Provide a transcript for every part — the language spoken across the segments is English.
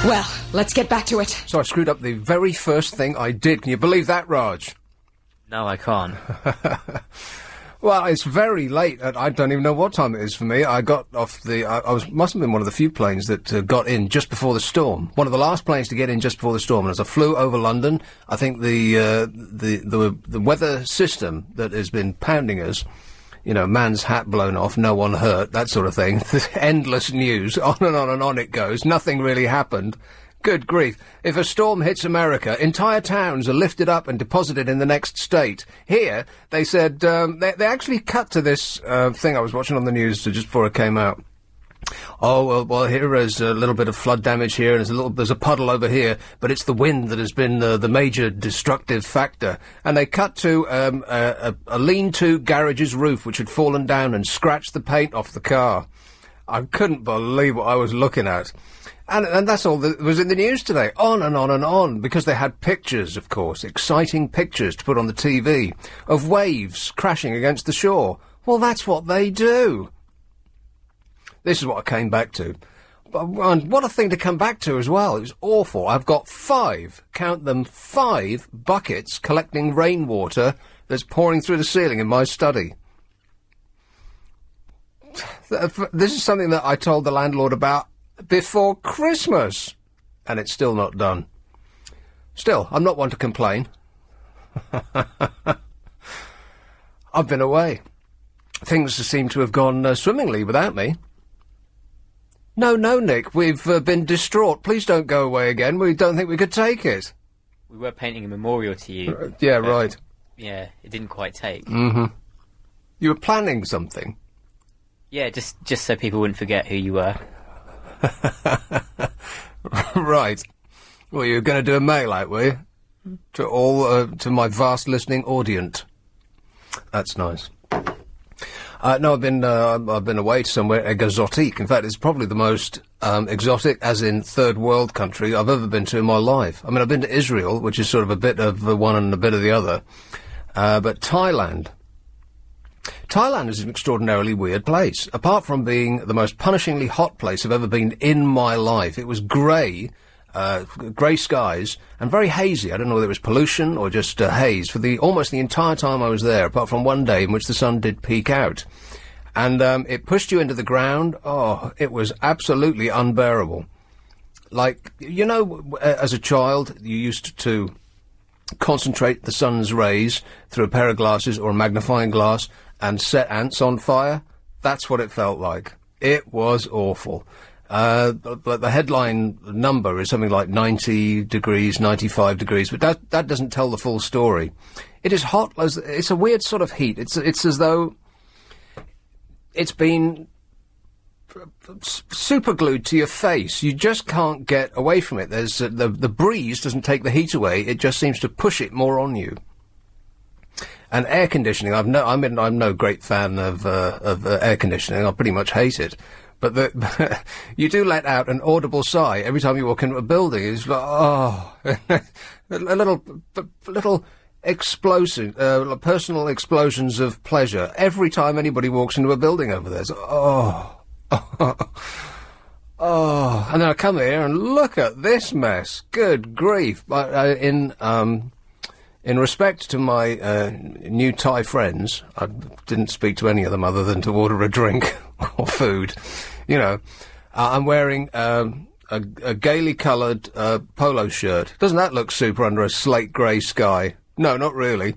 Well, let's get back to it. So I screwed up the very first thing I did. Can you believe that, Raj? No, I can't. Well, it's very late. I don't even know what time it is for me. I got off the... must have been one of the few planes that got in just before the storm. One of the last planes to get in just before the storm. And as I flew over London, I think the weather system that has been pounding us, you know, man's hat blown off, no one hurt, that sort of thing. Endless news, on and on it goes. Nothing really happened. Good grief. If a storm hits America, entire towns are lifted up and deposited in the next state. Here, they said, they actually cut to this thing I was watching on the news just before it came out. Oh, well, here is a little bit of flood damage here, and there's a puddle over here, but it's the wind that has been the major destructive factor. And they cut to a lean-to garage's roof, which had fallen down and scratched the paint off the car. I couldn't believe what I was looking at. And that's all that was in the news today. On and on and on. Because they had pictures, of course, exciting pictures to put on the TV of waves crashing against the shore. Well, that's what they do. This is what I came back to. And what a thing to come back to as well. It was awful. I've got 5, count them, 5 buckets collecting rainwater that's pouring through the ceiling in my study. This is something that I told the landlord about before Christmas, and it's still not done. Still, I'm not one to complain. I've been away. Things seem to have gone swimmingly without me. No, Nick, we've been distraught. Please don't go away again. We don't think we could take it. We were painting a memorial to you. Yeah, right. Yeah, it didn't quite take. Mm-hmm. You were planning something? Yeah, just so people wouldn't forget who you were. Right. Well, you were going to do a mail out, were you? To all, to my vast listening audience. That's nice. No, I've been away to somewhere exotique. In fact, it's probably the most exotic, as in third world country, I've ever been to in my life. I mean, I've been to Israel, which is sort of a bit of one and a bit of the other. But Thailand is an extraordinarily weird place. Apart from being the most punishingly hot place I've ever been in my life, it was grey skies, and very hazy. I don't know whether it was pollution or just haze for almost the entire time I was there, apart from one day in which the sun did peek out. And it pushed you into the ground. Oh, it was absolutely unbearable. Like, you know, as a child, you used to concentrate the sun's rays through a pair of glasses or a magnifying glass and set ants on fire. That's what it felt like. It was awful. But the headline number is something like 90 degrees, 95 degrees, but that doesn't tell the full story. It is hot. It's a weird sort of heat. It's as though it's been super glued to your face. You just can't get away from it. There's the breeze doesn't take the heat away. It just seems to push it more on you. And air conditioning, I'm no great fan of air conditioning. I pretty much hate it. But you do let out an audible sigh every time you walk into a building. It's like, oh, a little explosion, personal explosions of pleasure every time anybody walks into a building over there. So, oh, and then I come here and look at this mess. Good grief! But in respect to my new Thai friends, I didn't speak to any of them other than to order a drink or food. You know, I'm wearing a gaily coloured polo shirt. Doesn't that look super under a slate grey sky? No, not really.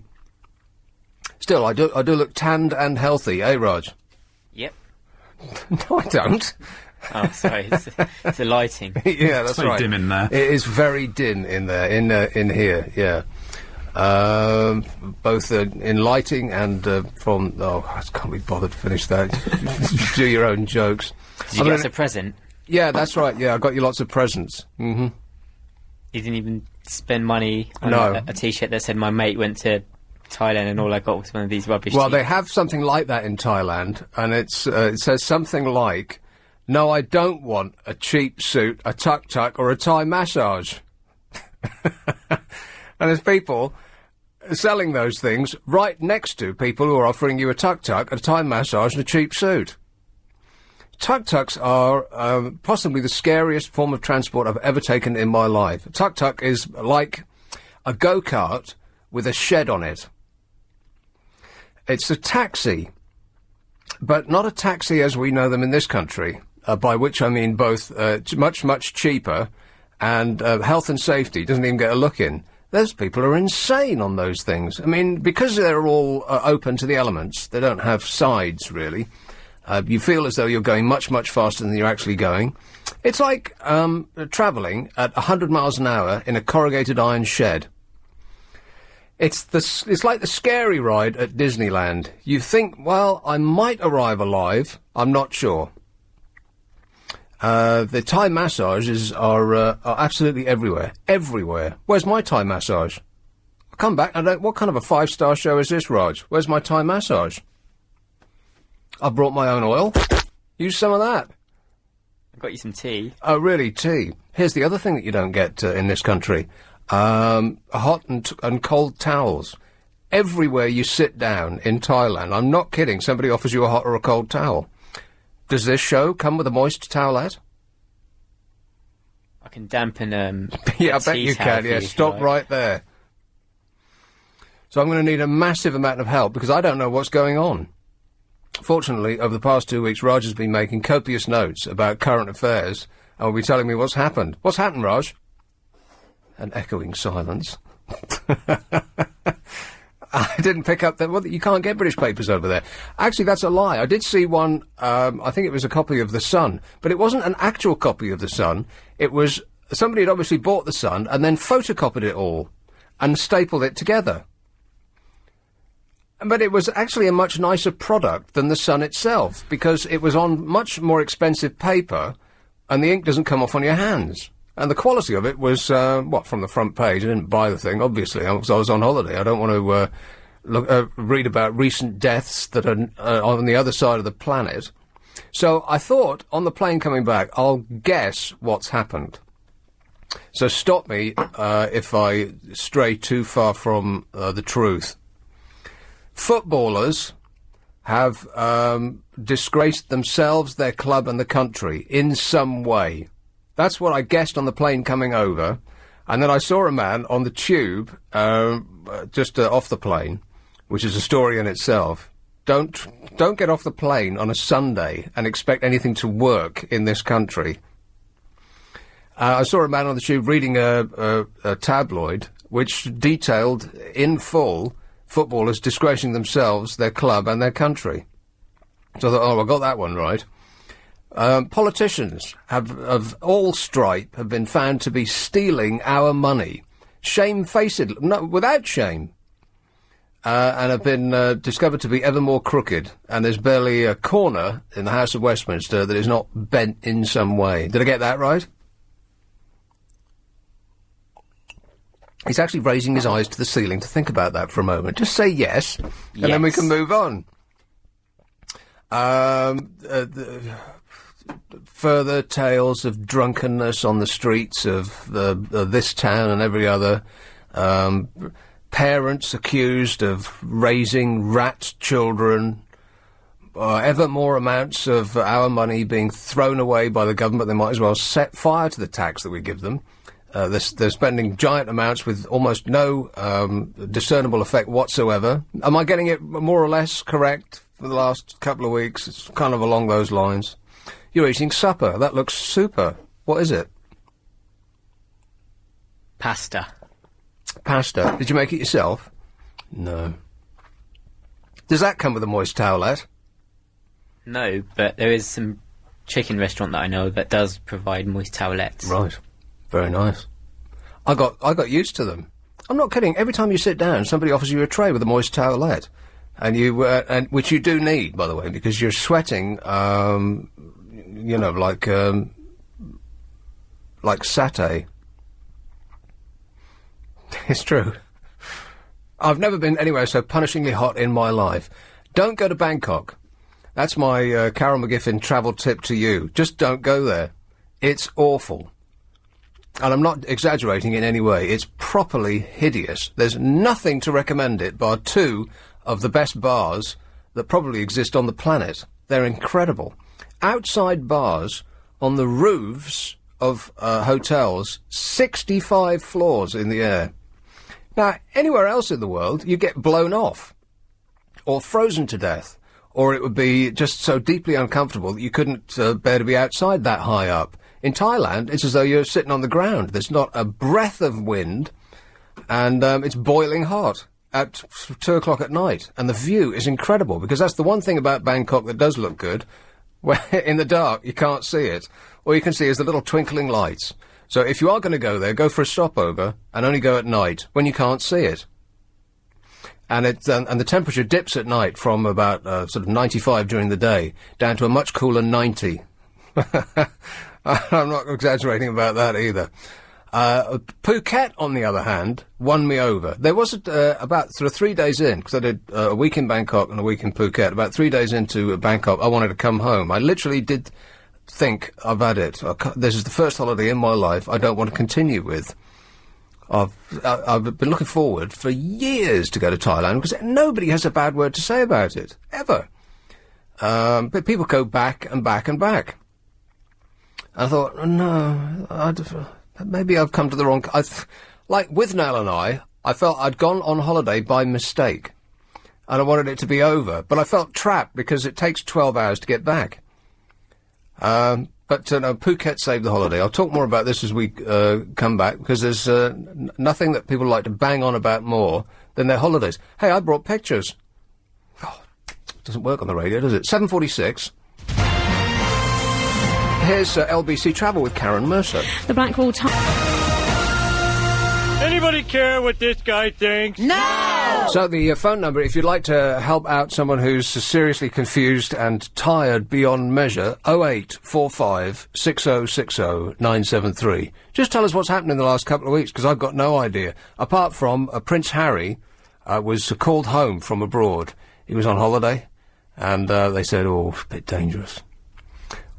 Still, I do look tanned and healthy, eh, Raj? Yep. No, I don't. Oh, sorry, it's the lighting. Yeah, that's very right. Dim in there. It is very dim in there, in here, yeah. Both in lighting and from... Oh, I can't be bothered to finish that. Do your own jokes. Did you get us a present? Yeah, that's right. Yeah, I got you lots of presents. Mm-hmm. You didn't even spend money on a T-shirt that said my mate went to Thailand and all I got was one of these rubbish Well, t-shirts. they have something like that in Thailand, and it says something like, "No, I don't want a cheap suit, a tuk-tuk, or a Thai massage." And there's people selling those things right next to people who are offering you a tuk-tuk, a Thai massage, and a cheap suit. Tuk-tuks are possibly the scariest form of transport I've ever taken in my life. A tuk-tuk is like a go-kart with a shed on it. It's a taxi, but not a taxi as we know them in this country, by which I mean both much, much cheaper and health and safety doesn't even get a look in. Those people are insane on those things. I mean, because they're all open to the elements, they don't have sides, really. You feel as though you're going much, much faster than you're actually going. It's like travelling at 100 miles an hour in a corrugated iron shed. It's like the scary ride at Disneyland. You think, well, I might arrive alive. I'm not sure. The Thai massages are absolutely everywhere. Everywhere. Where's my Thai massage? I come back, what kind of a 5-star show is this, Raj? Where's my Thai massage? I brought my own oil. Use some of that. I got you some tea. Oh, really? Tea. Here's the other thing that you don't get in this country. Hot and cold towels. Everywhere you sit down in Thailand, I'm not kidding, somebody offers you a hot or a cold towel. Does this show come with a moist towelette? I can dampen yeah, I bet you can, yeah. Stop right there. So I'm going to need a massive amount of help because I don't know what's going on. Fortunately, over the past 2 weeks, Raj has been making copious notes about current affairs and will be telling me what's happened. What's happened, Raj? An echoing silence. I didn't pick up that. Well, you can't get British papers over there. Actually, that's a lie. I did see one. I think it was a copy of The Sun, but it wasn't an actual copy of The Sun. It was somebody had obviously bought The Sun and then photocopied it all and stapled it together. But it was actually a much nicer product than The Sun itself because it was on much more expensive paper, and the ink doesn't come off on your hands. And the quality of it was, from the front page. I didn't buy the thing, obviously, because I was on holiday. I don't want to read about recent deaths that are on the other side of the planet. So I thought, on the plane coming back, I'll guess what's happened. So stop me if I stray too far from the truth. Footballers have disgraced themselves, their club and the country in some way. That's what I guessed on the plane coming over. And then I saw a man on the tube, just off the plane, which is a story in itself. Don't get off the plane on a Sunday and expect anything to work in this country. I saw a man on the tube reading a tabloid which detailed in full footballers disgracing themselves, their club and their country. So I thought, I got that one right. Politicians of all stripe have been found to be stealing our money, shamefacedly, no, without shame, and have been discovered to be ever more crooked. And there's barely a corner in the House of Westminster that is not bent in some way. Did I get that right? He's actually raising his eyes to the ceiling to think about that for a moment. Just say yes, and then we can move on. Further tales of drunkenness on the streets of this town and every other. Parents accused of raising rat children. Ever more amounts of our money being thrown away by the government. They might as well set fire to the tax that we give them. They're spending giant amounts with almost no discernible effect whatsoever. Am I getting it more or less correct for the last couple of weeks? It's kind of along those lines. You're eating supper. That looks super. What is it? Pasta. Pasta. Did you make it yourself? No. Does that come with a moist towelette? No, but there is some chicken restaurant that I know that does provide moist towelettes. Right. Very nice. I got used to them. I'm not kidding. Every time you sit down, somebody offers you a tray with a moist towelette, and and which you do need, by the way, because you're sweating. Like satay. It's true. I've never been anywhere so punishingly hot in my life. Don't go to Bangkok. That's my Carol McGiffin travel tip to you. Just don't go there. It's awful. And I'm not exaggerating in any way. It's properly hideous. There's nothing to recommend it bar two of the best bars that probably exist on the planet. They're incredible. outside bars on the roofs of hotels, 65 floors in the air. Now, anywhere else in the world, you get blown off, or frozen to death, or it would be just so deeply uncomfortable that you couldn't bear to be outside that high up. In Thailand, it's as though you're sitting on the ground. There's not a breath of wind, and it's boiling hot at 2 o'clock at night. And the view is incredible, because that's the one thing about Bangkok that does look good, where in the dark you can't see it. All you can see is the little twinkling lights. So if you are going to go there, go for a stopover, and only go at night, when you can't see it. And and the temperature dips at night from about sort of 95 during the day down to a much cooler 90. I'm not exaggerating about that either. Phuket, on the other hand, won me over. There was about sort of 3 days in, because I did a week in Bangkok and a week in Phuket. About 3 days into Bangkok, I wanted to come home. I literally did think, I've had it. This is the first holiday in my life I don't want to continue with. I've been looking forward for years to go to Thailand, because nobody has a bad word to say about it, ever. But people go back and back and back. I thought, oh, no, maybe I've come to the wrong... like with Nell and I felt I'd gone on holiday by mistake, and I wanted it to be over, but I felt trapped because it takes 12 hours to get back. But no, Phuket saved the holiday. I'll talk more about this as we come back, because there's nothing that people like to bang on about more than their holidays. Hey, I brought pictures. Oh, doesn't work on the radio, does it? 7:46. Here's LBC Travel with Karen Mercer. The Blackwall Anybody care what this guy thinks? No! So the phone number, if you'd like to help out someone who's seriously confused and tired beyond measure, 0845 6060 973. Just tell us what's happened in the last couple of weeks, because I've got no idea. Apart from Prince Harry was called home from abroad. He was on holiday, and they said, oh, a bit dangerous.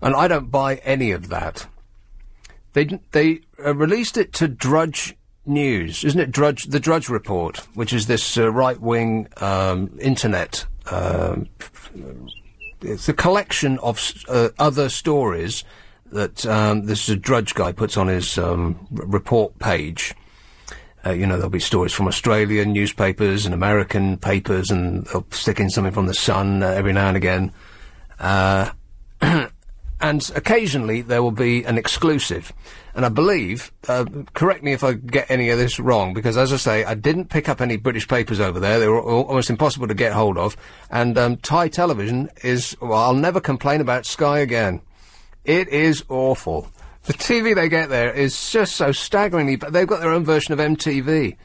And I don't buy any of that. They released it to Drudge News, isn't it? The Drudge Report, which is this right-wing internet. It's a collection of other stories that this Drudge guy puts on his report page. There'll be stories from Australian newspapers and American papers, and they'll stick in something from The Sun every now and again. And occasionally there will be an exclusive. And I believe, correct me if I get any of this wrong, because as I say, I didn't pick up any British papers over there. They were almost impossible to get hold of. And Thai television is, well, I'll never complain about Sky again. It is awful. The TV they get there is just so staggeringly, but they've got their own version of MTV.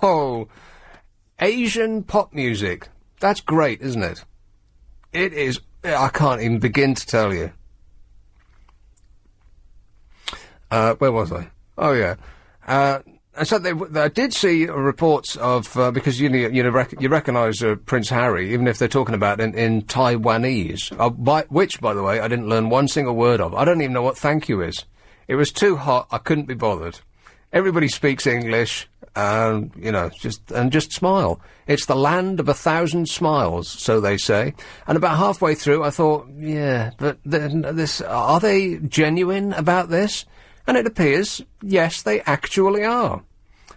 Oh, Asian pop music. That's great, isn't it? It is. I can't even begin to tell you. Where was I? Oh, yeah. And so I did see reports of, because you recognise Prince Harry, even if they're talking about it in Taiwanese, which, by the way, I didn't learn one single word of. I don't even know what thank you is. It was too hot, I couldn't be bothered. Everybody speaks English, just smile. It's the land of 1,000 smiles, so they say. And about halfway through, I thought, yeah, but are they genuine about this? And it appears, yes, they actually are.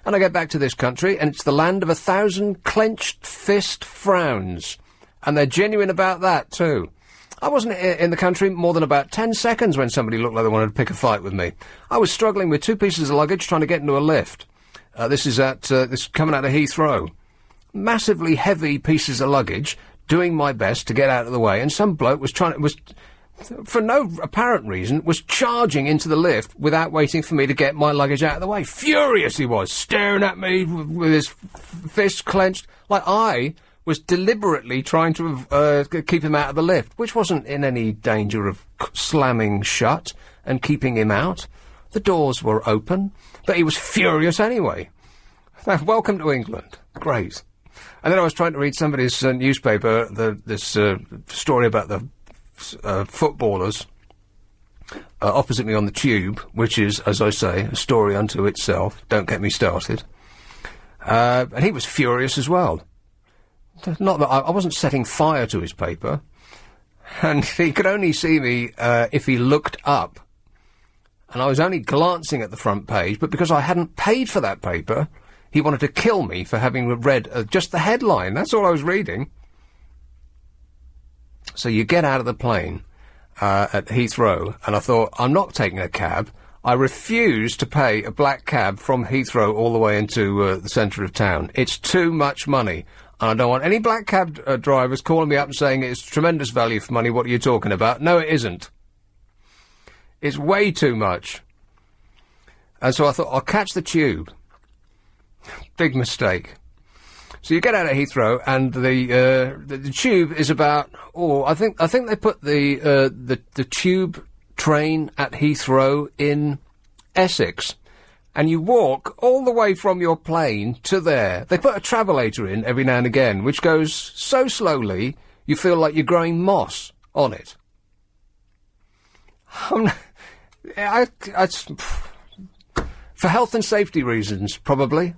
And I get back to this country, and it's the land of 1,000 clenched fist frowns. And they're genuine about that, too. I wasn't in the country more than about 10 seconds when somebody looked like they wanted to pick a fight with me. I was struggling with 2 pieces of luggage trying to get into a lift. This is coming out of Heathrow. Massively heavy pieces of luggage, doing my best to get out of the way, and some bloke was for no apparent reason, was charging into the lift without waiting for me to get my luggage out of the way. Furious he was, staring at me with his fists clenched, like I was deliberately trying to keep him out of the lift, which wasn't in any danger of slamming shut and keeping him out. The doors were open, but he was furious anyway. Welcome to England. Great. And then I was trying to read somebody's newspaper, this story about the footballers opposite me on the tube, which is, as I say, a story unto itself. Don't get me started. And he was furious as well. Not that I wasn't setting fire to his paper. And he could only see me if he looked up. And I was only glancing at the front page, but because I hadn't paid for that paper, he wanted to kill me for having read just the headline. That's all I was reading. So you get out of the plane at Heathrow, and I thought, I'm not taking a cab. I refuse to pay a black cab from Heathrow all the way into the centre of town. It's too much money. And I don't want any black cab drivers calling me up and saying it's tremendous value for money. What are you talking about? No, it isn't. It's way too much. And so I thought, I'll catch the tube. Big mistake. So you get out of Heathrow, and the tube is about. I think they put the tube train at Heathrow in Essex, and you walk all the way from your plane to there. They put a travelator in every now and again, which goes so slowly you feel like you're growing moss on it. For health and safety reasons, probably.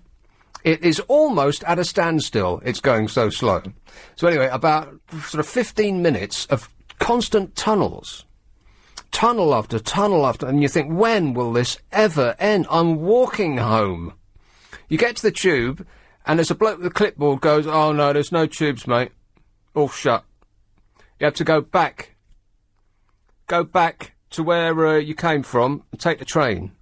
It is almost at a standstill. It's going so slow. So anyway, about sort of 15 minutes of constant tunnels. Tunnel after tunnel after, and you think, when will this ever end? I'm walking home. You get to the tube, and there's a bloke with a clipboard goes, oh no, there's no tubes, mate. All shut. You have to go back. Go back to where you came from and take the train.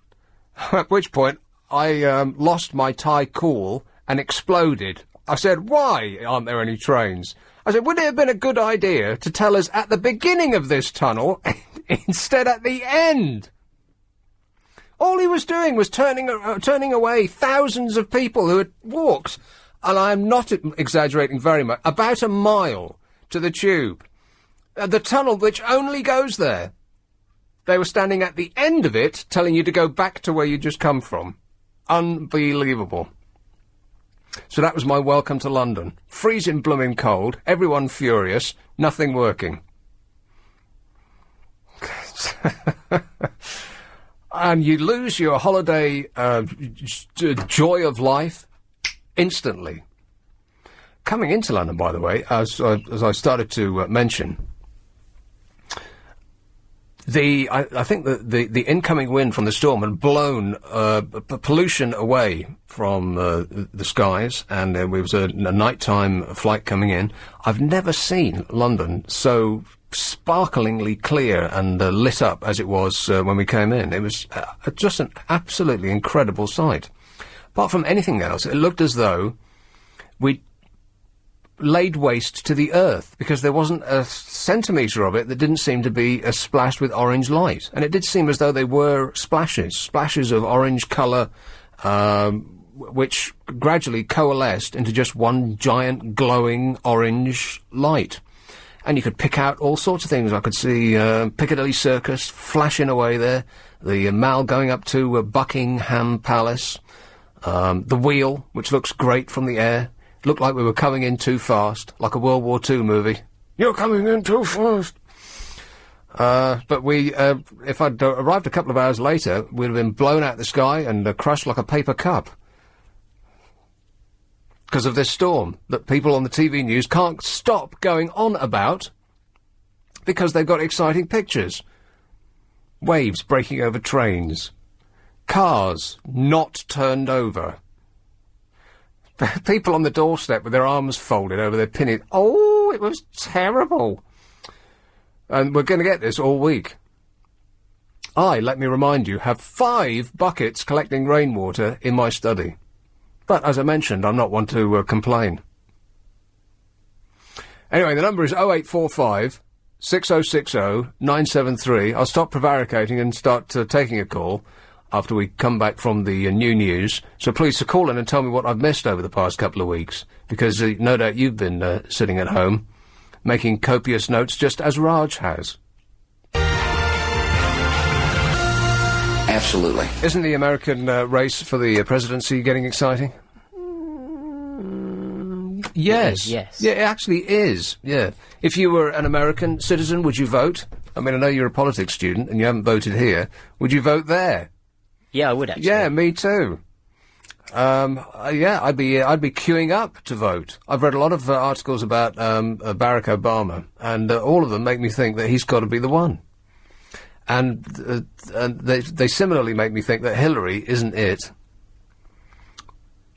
At which point, I lost my Thai cool and exploded. I said, why aren't there any trains? I said, would it have been a good idea to tell us at the beginning of this tunnel instead at the end? All he was doing was turning away thousands of people who had walked, and I am not exaggerating very much, about a mile to the tube. The tunnel which only goes there. They were standing at the end of it, telling you to go back to where you just come from. Unbelievable. So that was my welcome to London. Freezing blooming cold, everyone furious, nothing working. And you lose your holiday joy of life instantly. Coming into London, by the way, as I started to mention, I think the incoming wind from the storm had blown pollution away from the skies, and there was a nighttime flight coming in. I've never seen London so sparklingly clear and lit up as it was when we came in. It was just an absolutely incredible sight. Apart from anything else, it looked as though we'd laid waste to the earth, because there wasn't a centimetre of it that didn't seem to be splashed with orange light. And it did seem as though they were splashes of orange colour, which gradually coalesced into just one giant glowing orange light. And you could pick out all sorts of things. I could see Piccadilly Circus flashing away there, the Mall going up to Buckingham Palace, the Wheel, which looks great from the air. Looked like we were coming in too fast, like a World War II movie. You're coming in too fast. But we, if I'd arrived a couple of hours later, we'd have been blown out of the sky and crushed like a paper cup. Because of this storm that people on the TV news can't stop going on about, because they've got exciting pictures. Waves breaking over trains. Cars not turned over. People on the doorstep with their arms folded over their pinning. Oh, it was terrible. And we're going to get this all week. I, let me remind you, have 5 buckets collecting rainwater in my study. But, as I mentioned, I'm not one to complain. Anyway, the number is 0845 6060 973. I'll stop prevaricating and start taking a call after we come back from the new news. So please call in and tell me what I've missed over the past couple of weeks, because no doubt you've been sitting at home making copious notes, just as Raj has. Absolutely. Isn't the American race for the presidency getting exciting? Yes. Yes. Yeah, it actually is, yeah. If you were an American citizen, would you vote? I mean, I know you're a politics student and you haven't voted here. Would you vote there? Yeah, I would actually. Yeah, me too. Yeah, I'd be queuing up to vote. I've read a lot of articles about Barack Obama, and all of them make me think that he's got to be the one. And they similarly make me think that Hillary isn't it.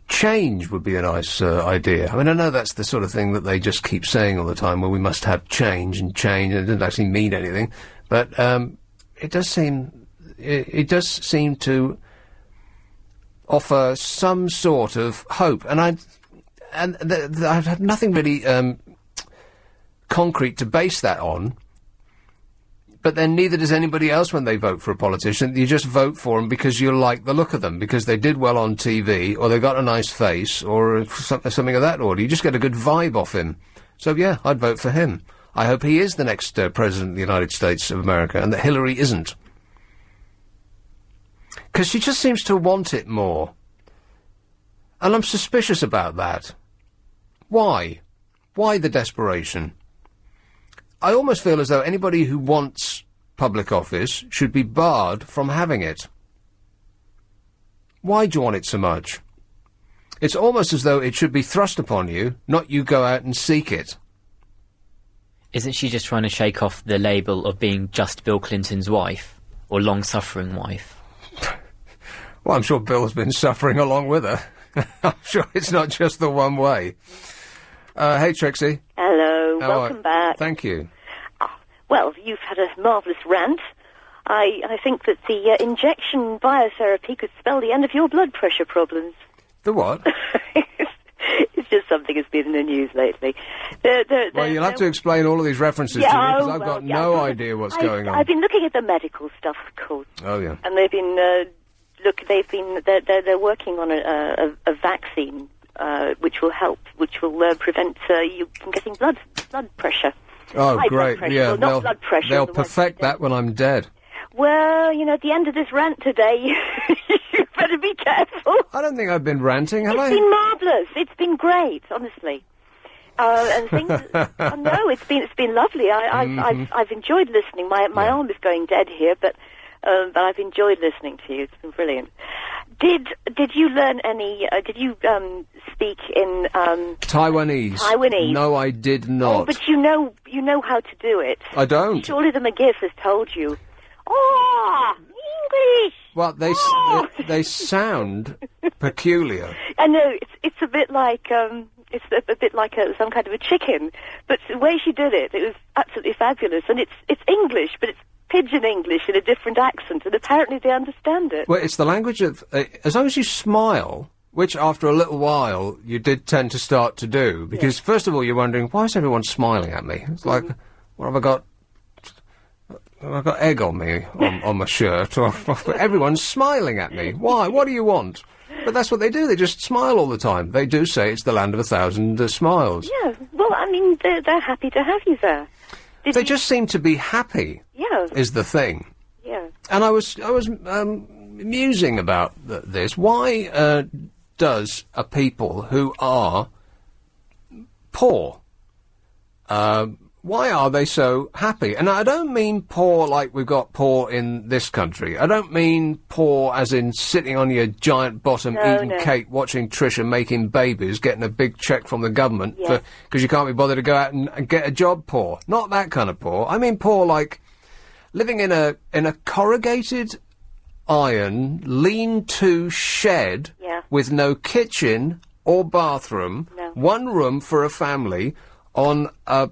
Change would be a nice idea. I mean, I know that's the sort of thing that they just keep saying all the time, where we must have change, and it doesn't actually mean anything. But it does seem to offer some sort of hope, and I've had nothing really concrete to base that on. But then neither does anybody else when they vote for a politician. You just vote for them because you like the look of them, because they did well on TV, or they got a nice face, or something of that order. You just get a good vibe off him. So yeah, I'd vote for him. I hope he is the next president of the United States of America, and that Hillary isn't. Because she just seems to want it more. And I'm suspicious about that. Why? Why the desperation? I almost feel as though anybody who wants public office should be barred from having it. Why do you want it so much? It's almost as though it should be thrust upon you, not you go out and seek it. Isn't she just trying to shake off the label of being just Bill Clinton's wife, or long-suffering wife? Well, I'm sure Bill's been suffering along with her. I'm sure it's not just the one way. Hey, Trixie. Hello, welcome back. Thank you. Well, you've had a marvellous rant. I think that the injection biotherapy could spell the end of your blood pressure problems. The what? It's just something that's been in the news lately. Well, you'll have to explain all of these references to me, because I've got no idea what's going on. I've been looking at the medical stuff, of course. Oh, yeah. And they've been, they're working on a vaccine, which will help, which will prevent you from getting blood pressure. Oh, High great, blood pressure. yeah. Well, not blood pressure. They'll perfect that when I'm dead. Well, at the end of this rant today, you better be careful. I don't think I've been ranting, have I? It's been marvellous. It's been great, honestly. And things. No, it's been lovely. I've enjoyed listening. My arm is going dead here, but I've enjoyed listening to you. It's been brilliant. Did you learn any? Did you speak in Taiwanese? Taiwanese. No, I did not. Oh, but you know how to do it. I don't. Surely the McGiff has told you. Oh, English. Well, they sound peculiar. I know it's a bit like it's a bit like some kind of a chicken, but the way she did it was absolutely fabulous. And it's English, but it's Pidgin English in a different accent, and apparently they understand it. Well, it's the language of as long as you smile, which after a little while you did tend to start to do, because first of all you're wondering, why is everyone smiling at me? It's like, what have I got? I've got egg on me, on my shirt. Everyone's smiling at me. Why? What do you want? But that's what they do. They just smile all the time. They do say it's the land of 1,000 smiles. Yeah. Well, I mean, they're happy to have you there. They just seem to be happy. Yeah. Is the thing. Yeah. And I was musing about this. Why does a people who are poor, why are they so happy? And I don't mean poor like we've got poor in this country. I don't mean poor as in sitting on your giant bottom eating cake, watching Trisha making babies, getting a big cheque from the government because you can't be bothered to go out and get a job poor. Not that kind of poor. I mean poor like living in a corrugated iron lean-to shed with no kitchen or bathroom, one room for a family on a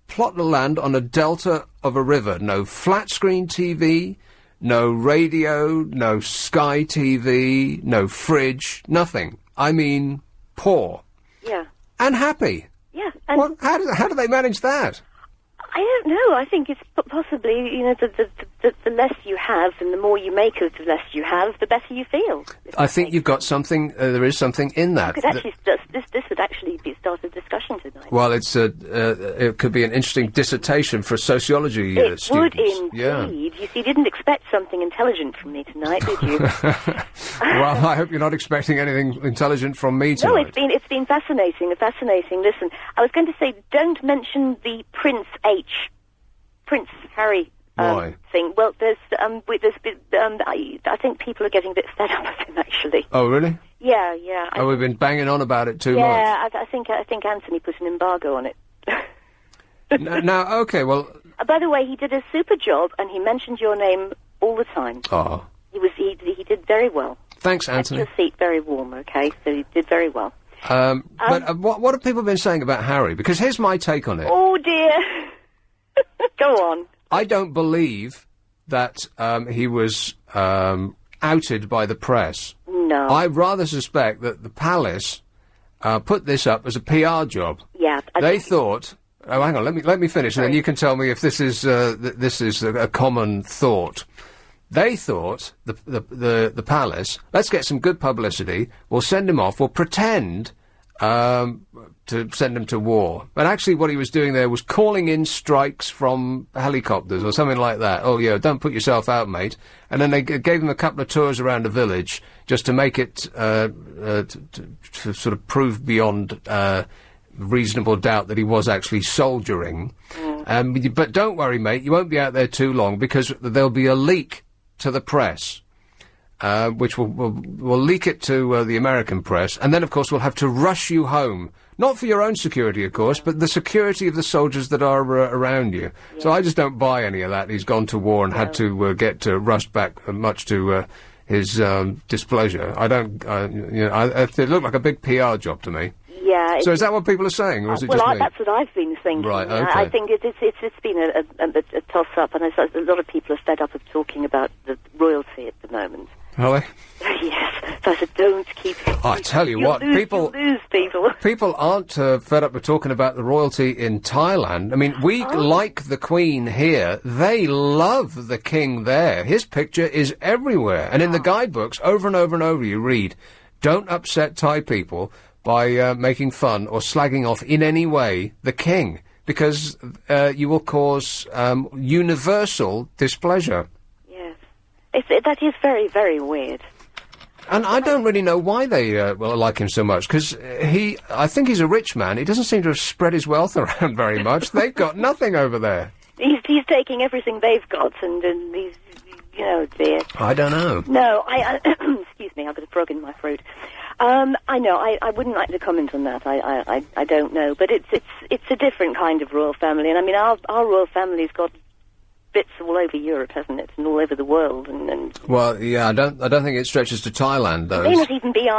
plot of land on a delta of a river. No flat-screen TV, no radio, no Sky TV, no fridge, nothing. I mean, poor. Yeah. And happy. Yeah. And how do they manage that? I don't know. I think it's possibly, the less you have and the more you make of the less you have, the better you feel. I think you've got something, there is something in that. This would actually be start a discussion tonight. Well, it could be an interesting dissertation for sociology students. It would indeed. Yeah. You see, you didn't expect something intelligent from me tonight, did you? Well, I hope you're not expecting anything intelligent from me tonight. No, it's been fascinating. Listen, I was going to say, don't mention the Prince Harry thing. Well, I think people are getting a bit fed up of him, actually. Oh, really? Yeah, yeah. We've been banging on about it too much. Yeah, I think Anthony put an embargo on it. Now, okay, well... By the way, he did a super job, and he mentioned your name all the time. Oh. He did very well. Thanks, Anthony. Kept your seat very warm, okay? So he did very well. But what have people been saying about Harry? Because here's my take on it. Oh, dear. Go on. I don't believe that he was outed by the press. No. I rather suspect that the palace put this up as a PR job. Yeah. They thought... Oh, hang on, let me finish, and then you can tell me if this is a common thought. They thought, the palace, let's get some good publicity, we'll send him off, we'll pretend to send him to war. But actually what he was doing there was calling in strikes from helicopters or something like that. Oh, yeah, don't put yourself out, mate. And then they gave him a couple of tours around the village just to make it, to sort of prove beyond reasonable doubt that he was actually soldiering. But don't worry, mate, you won't be out there too long because there'll be a leak to the press, which will leak it to the American press, and then, of course, we'll have to rush you home. Not for your own security, of course, but the security of the soldiers that are around you. Yeah. So I just don't buy any of that. He's gone to war and had to get rushed back, much to his displeasure. I don't, it looked like a big PR job to me. Yeah. So is that what people are saying, or is it just me? That's what I've been thinking. Right, okay. I think it's been a toss-up, and a lot of people are fed up of talking about the royalty at the moment. Are they? Yes. So I said, don't keep it. I tell you what, you'll lose people. People aren't fed up with talking about the royalty in Thailand. I mean, we like the Queen here. They love the King there. His picture is everywhere. And in the guidebooks, over and over and over, you read, don't upset Thai people by making fun or slagging off in any way the King, because you will cause universal displeasure. Yes. That is very, very weird. And I don't really know why they like him so much, because I think he's a rich man. He doesn't seem to have spread his wealth around very much. They've got nothing over there. He's taking everything they've got, and he's, dear. I don't know. No, excuse me, I've got a frog in my throat. I know, I wouldn't like to comment on that. I don't know, but it's a different kind of royal family, and I mean, our royal family's got bits all over Europe, hasn't it, and all over the world, and well, yeah, I don't think it stretches to Thailand, though. It may not even be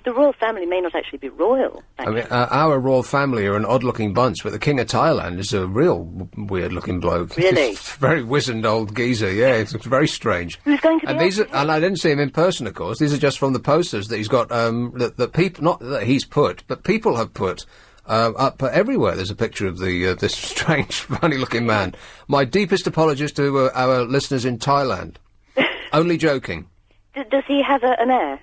the royal family may not actually be royal. Actually. I mean, our royal family are an odd-looking bunch, but the King of Thailand is a real weird-looking bloke. Really? He's a very wizened old geezer. Yeah, it's very strange. Who's going to be? And I didn't see him in person, of course. These are just from the posters that he's got. That people, not that he's put, but people have put. Up everywhere there's a picture of this strange, funny-looking man. My deepest apologies to our listeners in Thailand. Only joking. Does he have an heir?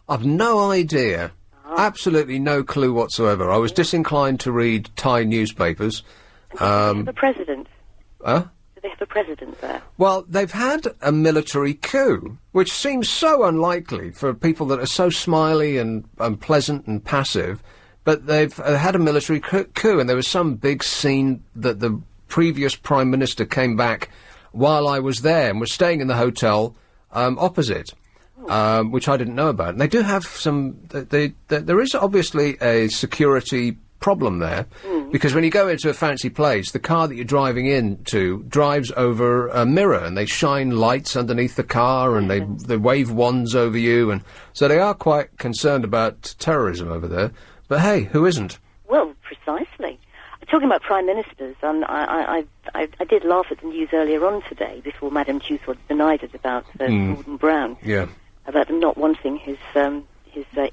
I've no idea. Absolutely no clue whatsoever. I was disinclined to read Thai newspapers. Do they have a president? Huh? Do they have a president there? Well, they've had a military coup, which seems so unlikely for people that are so smiley and pleasant and passive. But they've had a military coup, and there was some big scene that the previous Prime Minister came back while I was there and was staying in the hotel opposite, which I didn't know about. And they do have there is obviously a security problem there, because when you go into a fancy place, the car that you're driving into drives over a mirror, and they shine lights underneath the car, and they wave wands over you, and so they are quite concerned about terrorism over there. But hey, who isn't? Well, precisely. Talking about prime ministers, I did laugh at the news earlier on today, before Madame Tussaud denied it about Gordon Brown. Yeah. About them not wanting his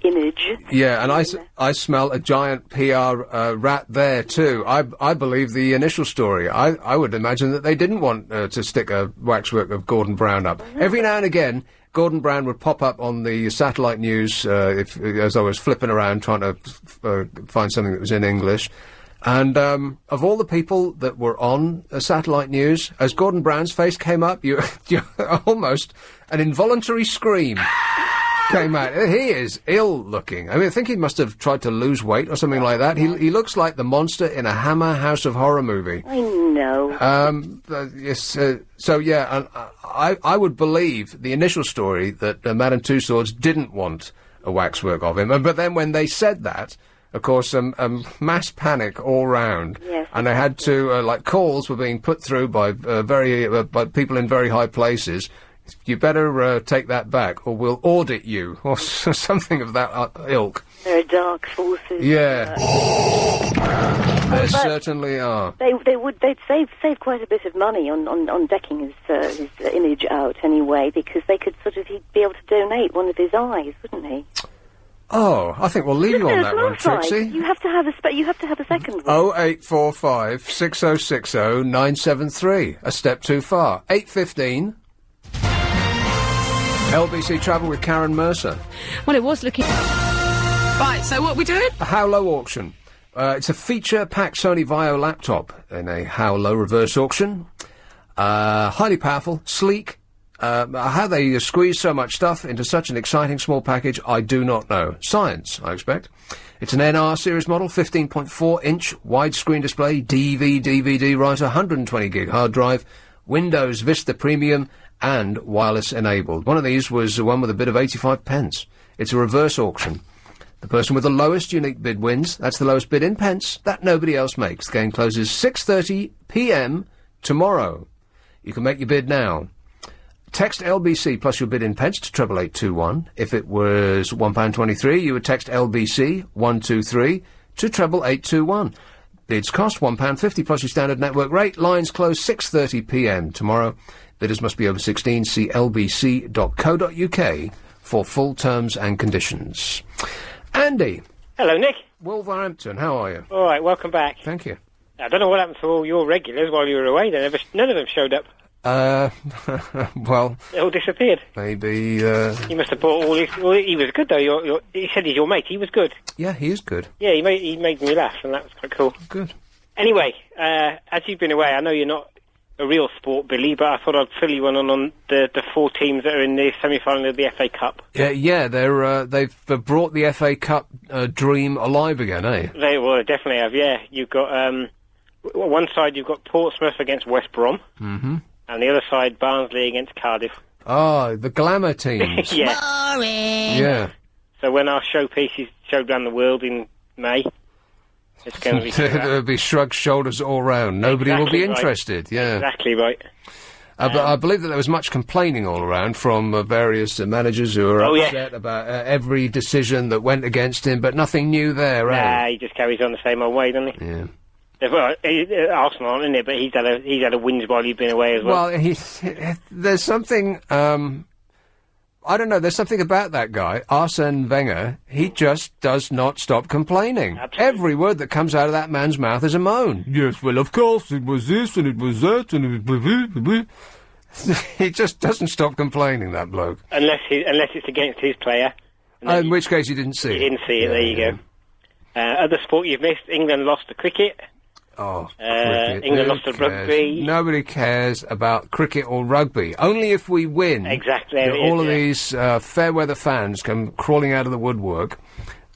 image. Yeah, and I smell a giant PR rat there too. I believe the initial story. I would imagine that they didn't want to stick a waxwork of Gordon Brown up. Every now and again, Gordon Brown would pop up on the satellite news as I was flipping around trying to find something that was in English. And of all the people that were on satellite news, as Gordon Brown's face came up, you almost an involuntary scream came out. He is ill-looking. I mean, I think he must have tried to lose weight or something like that. He looks like the monster in a Hammer House of Horror movie. I know. Yes. So yeah, I would believe the initial story that Madame Tussauds didn't want a waxwork of him. But then when they said that, of course, mass panic all round. Yes. And they had to, calls were being put through by by people in very high places. You better take that back, or we'll audit you, or something of that ilk. There are dark forces. Yeah. There certainly are. They'd save quite a bit of money on decking his image out anyway, because they could he'd be able to donate one of his eyes, wouldn't he? Oh, I think we'll leave you on that one, Trixie. You have to have a second one. 0845 6060 973. A step too far. 8:15. LBC Travel with Karen Mercer. Well, it was looking... Right, so what are we doing? A How Low auction. It's a feature-packed Sony Vaio laptop in a How Low reverse auction. Highly powerful, sleek. How they squeeze so much stuff into such an exciting small package, I do not know. Science, I expect. It's an NR series model, 15.4-inch widescreen display, DVD writer, 120 gig hard drive, Windows Vista Premium, and wireless enabled. One of these was the one with a bid of 85 pence. It's a reverse auction. The person with the lowest unique bid wins. That's the lowest bid in pence that nobody else makes. The game closes 6:30 p.m. tomorrow. You can make your bid now. Text LBC plus your bid in pence to 88821. If it was £1.23, you would text LBC 123 to 88821. Bids cost £1.50 plus your standard network rate. Lines close 6:30 p.m. tomorrow. Bidders must be over 16. See lbc.co.uk for full terms and conditions. Andy. Hello, Nick. Wolverhampton, how are you? All right, welcome back. Thank you. I don't know what happened to all your regulars while you were away. None of them showed up. Well... They all disappeared. Maybe, He must have bought all his... Well, he was good, though. He said he's your mate. He was good. Yeah, he is good. Yeah, he made me laugh, and that was quite cool. Good. Anyway, as you've been away, I know you're not a real sport, Billy, but I thought I'd fill you in on the four teams that are in the semi-final of the FA Cup. Yeah, they've brought the FA Cup dream alive again, eh? They definitely have, yeah. You've got... one side, you've got Portsmouth against West Brom. Mm-hmm. And the other side, Barnsley against Cardiff. Oh, the glamour teams. Yeah. Boring. Yeah. So when our showpiece is showed around the world in May, it's going to be... There'll be shrugged shoulders all round. Nobody will be interested, yeah. Exactly right. But I believe that there was much complaining all around from various managers who were upset about every decision that went against him, but nothing new there, eh? He just carries on the same old way, doesn't he? Yeah. Well, Arsenal aren't in it, but he's had a whinge while you've been away as well. Well, there's something, I don't know, there's something about that guy, Arsene Wenger. He just does not stop complaining. Absolutely. Every word that comes out of that man's mouth is a moan. Yes, well, of course, it was this and it was that and it... He just doesn't stop complaining, that bloke. Unless it's against his player. In which case you didn't see it. You didn't see it, there you go. Other sport you've missed, England lost to cricket. Oh, cricket. England lost to rugby. Nobody cares about cricket or rugby. Only if we win. Exactly. All of these fair weather fans come crawling out of the woodwork.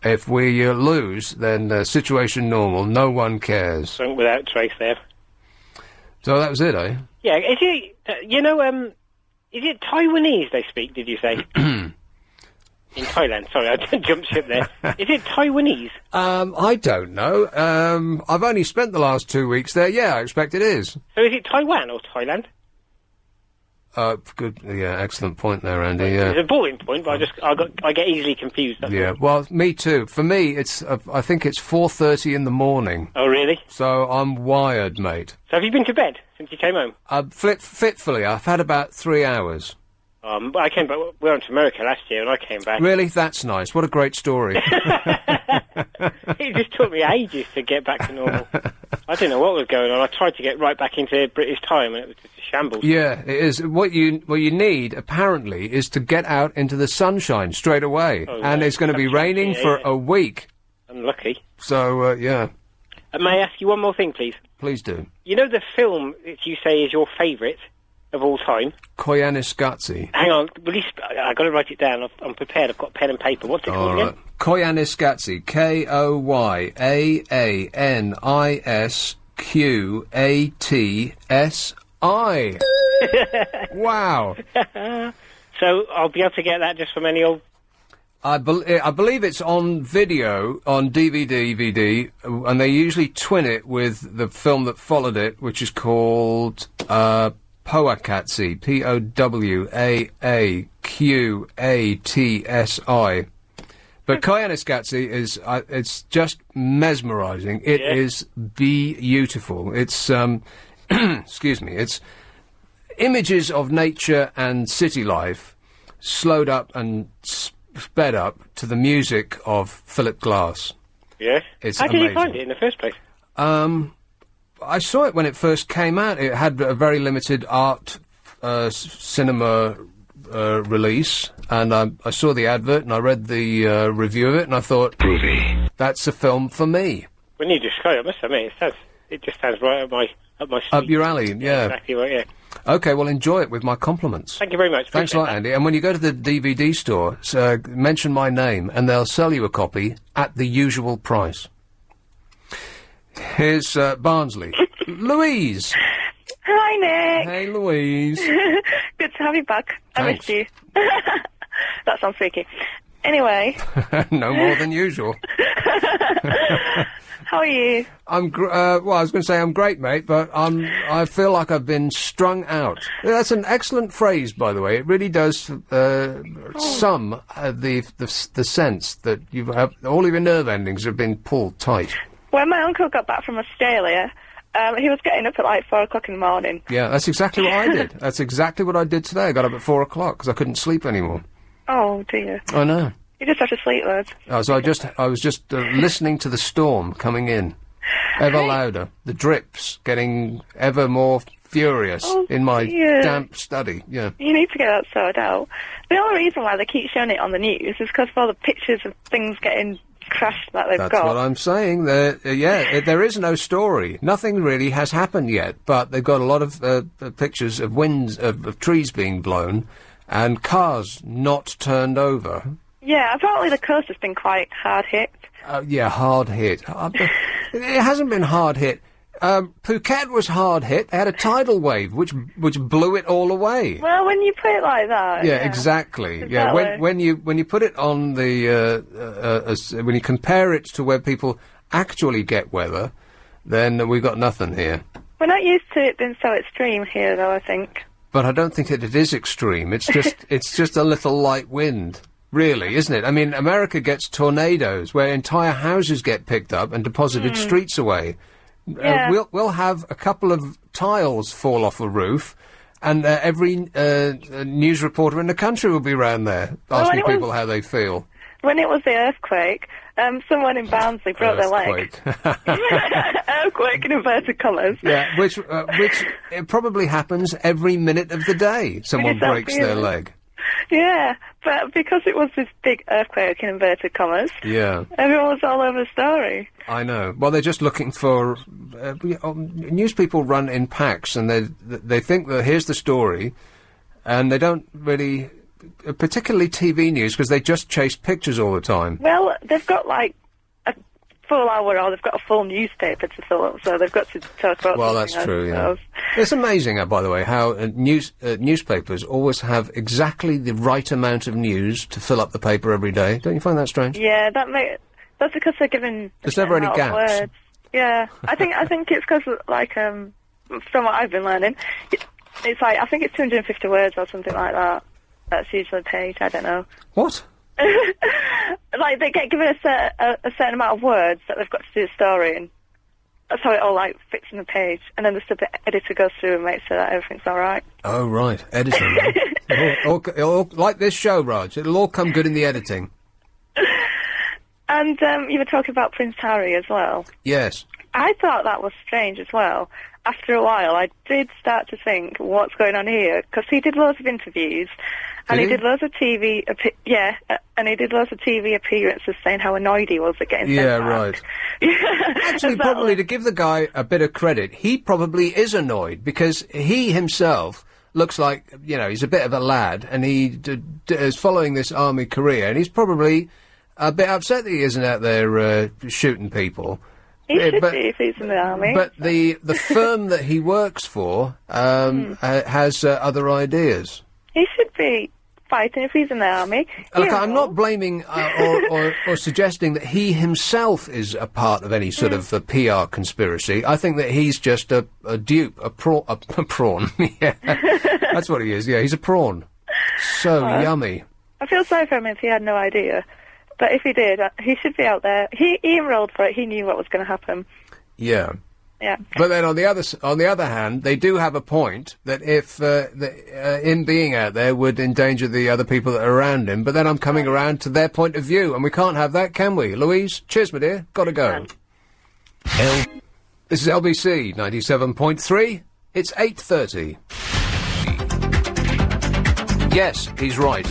If we lose, then situation normal. No one cares. Something without trace there. So that was it, eh? Yeah. Is it? Is it Taiwanese they speak? Did you say? In Thailand, sorry, I jumped ship there. Is it Taiwanese? I don't know. I've only spent the last 2 weeks there. Yeah, I expect it is. So is it Taiwan or Thailand? Good. Yeah, excellent point there, Andy. Yeah. It's a boring point, but I get easily confused. Yeah, well, me too. For me, it's I think it's 4:30 in the morning. Oh, really? So I'm wired, mate. So have you been to bed since you came home? Fitfully, I've had about 3 hours. I came back. We went to America last year, and I came back. Really? That's nice. What a great story. It just took me ages to get back to normal. I didn't know what was going on. I tried to get right back into British time, and it was just a shambles. Yeah, it is. What you need, apparently, is to get out into the sunshine straight away. Oh, and yeah. it's going to be raining for a week. Unlucky. So, yeah. May I ask you one more thing, please? Please do. You know the film that you say is your favourite of all time? Koyaanisqatsi. Hang on, I've got to write it down. I'm prepared. I've got pen and paper. What's it called again? Koyaanisqatsi. Koyaanisqatsi. Wow. So I'll be able to get that just from any old... I believe it's on video, on DVD, and they usually twin it with the film that followed it, which is called Powakatsi, Powaqatsi. But Koyaanisqatsi is, it's just mesmerising. It is beautiful. It's, excuse me, it's images of nature and city life slowed up and sped up to the music of Philip Glass. Yes? It's How amazing. did you find it in the first place? I saw it when it first came out. It had a very limited art cinema release, and I saw the advert and I read the review of it, and I thought, groovy, that's a film for me. When you describe it, I must admit, it just sounds right up my street. Up your alley, yeah. Exactly right, yeah. Okay, well, enjoy it with my compliments. Thank you very much. Thanks a lot, Appreciate Andy. And when you go to the DVD store, mention my name, and they'll sell you a copy at the usual price. Here's Barnsley. Louise! Hi, Nick. Hey, Louise. Good to have you back. I Thanks. missed you. That sounds freaky. Anyway. No more than usual. How are you? Well, I was going to say I'm great, mate, but I feel like I've been strung out. That's an excellent phrase, by the way. It really does sum the sense that you have all of your nerve endings have been pulled tight. When my uncle got back from Australia, he was getting up at like 4 o'clock in the morning. Yeah, that's exactly what I did. That's exactly what I did today. I got up at 4 o'clock because I couldn't sleep anymore. Oh, dear. I know. You just have to sleep loads. So I was just listening to the storm coming in, ever louder. The drips getting ever more furious in my damp study. Yeah. You need to get that sorted out. The only reason why they keep showing it on the news is because of all the pictures of things getting crashed that they've got. That's what I'm saying. There is no story. Nothing really has happened yet, but they've got a lot of pictures of winds, of trees being blown, and cars not turned over. Yeah, apparently the coast has been quite hard hit. Yeah, hard hit. It hasn't been hard hit. Phuket was hard hit. They had a tidal wave, which blew it all away. Well, when you put it like that. Yeah, exactly. Yeah, when you put it on the when you compare it to where people actually get weather, then we've got nothing here. We're not used to it being so extreme here, though, I think. But I don't think that it is extreme. It's just a little light wind. Really, isn't it? I mean, America gets tornadoes where entire houses get picked up and deposited streets away. Yeah. We'll have a couple of tiles fall off a roof, and every news reporter in the country will be round there asking people how they feel. When it was the earthquake, someone in Barnsley broke their leg. Earthquake in inverted commas. Yeah, which it probably happens every minute of the day. Someone breaks their leg. Yeah, but because it was this big earthquake in inverted commas, everyone was all over the story. I know. Well, they're just looking for... news people run in packs, and they think that here's the story, and they don't really... particularly TV news, because they just chase pictures all the time. Well, they've got, like, a full hour, or they've got a full newspaper to fill up, so they've got to talk about Well, that's true, yeah. It's amazing, by the way, how newspapers always have exactly the right amount of news to fill up the paper every day. Don't you find that strange? Yeah, that's because they're given... There's never any gaps. Words. Yeah, I think it's because, like, from what I've been learning, it's like, I think it's 250 words or something like that. That's usually a page, I don't know. What? Like, they get given a certain amount of words that they've got to do a story in. That's how it all, like, fits in the page. And then the editor goes through and makes sure that everything's all right. Oh, right. Editing. it'll like this show, Raj. It'll all come good in the editing. And you were talking about Prince Harry as well. Yes. I thought that was strange as well. After a while, I did start to think, what's going on here? Because he did loads of interviews, and he did loads of TV, and he did loads of TV appearances saying how annoyed he was at getting sent back. Right. Actually, probably to give the guy a bit of credit, he probably is annoyed, because he himself looks like, he's a bit of a lad, and he is following this army career, and he's probably a bit upset that he isn't out there shooting people. He should be if he's in the army. But the firm that he works for has other ideas. He should be fighting if he's in the army. Look, I'm not blaming or suggesting that he himself is a part of any sort of PR conspiracy. I think that he's just a dupe, a prawn. Yeah, that's what he is. Yeah, he's a prawn. So yummy. I feel sorry for him if he had no idea. But if he did, he should be out there. He enrolled for it. He knew what was going to happen. Yeah. Yeah. But then on the other hand, they do have a point that if him being out there would endanger the other people that are around him. But then I'm coming around to their point of view, and we can't have that, can we? Louise, cheers, my dear. Gotta go. This is LBC 97.3. It's 8:30. Yes, he's right.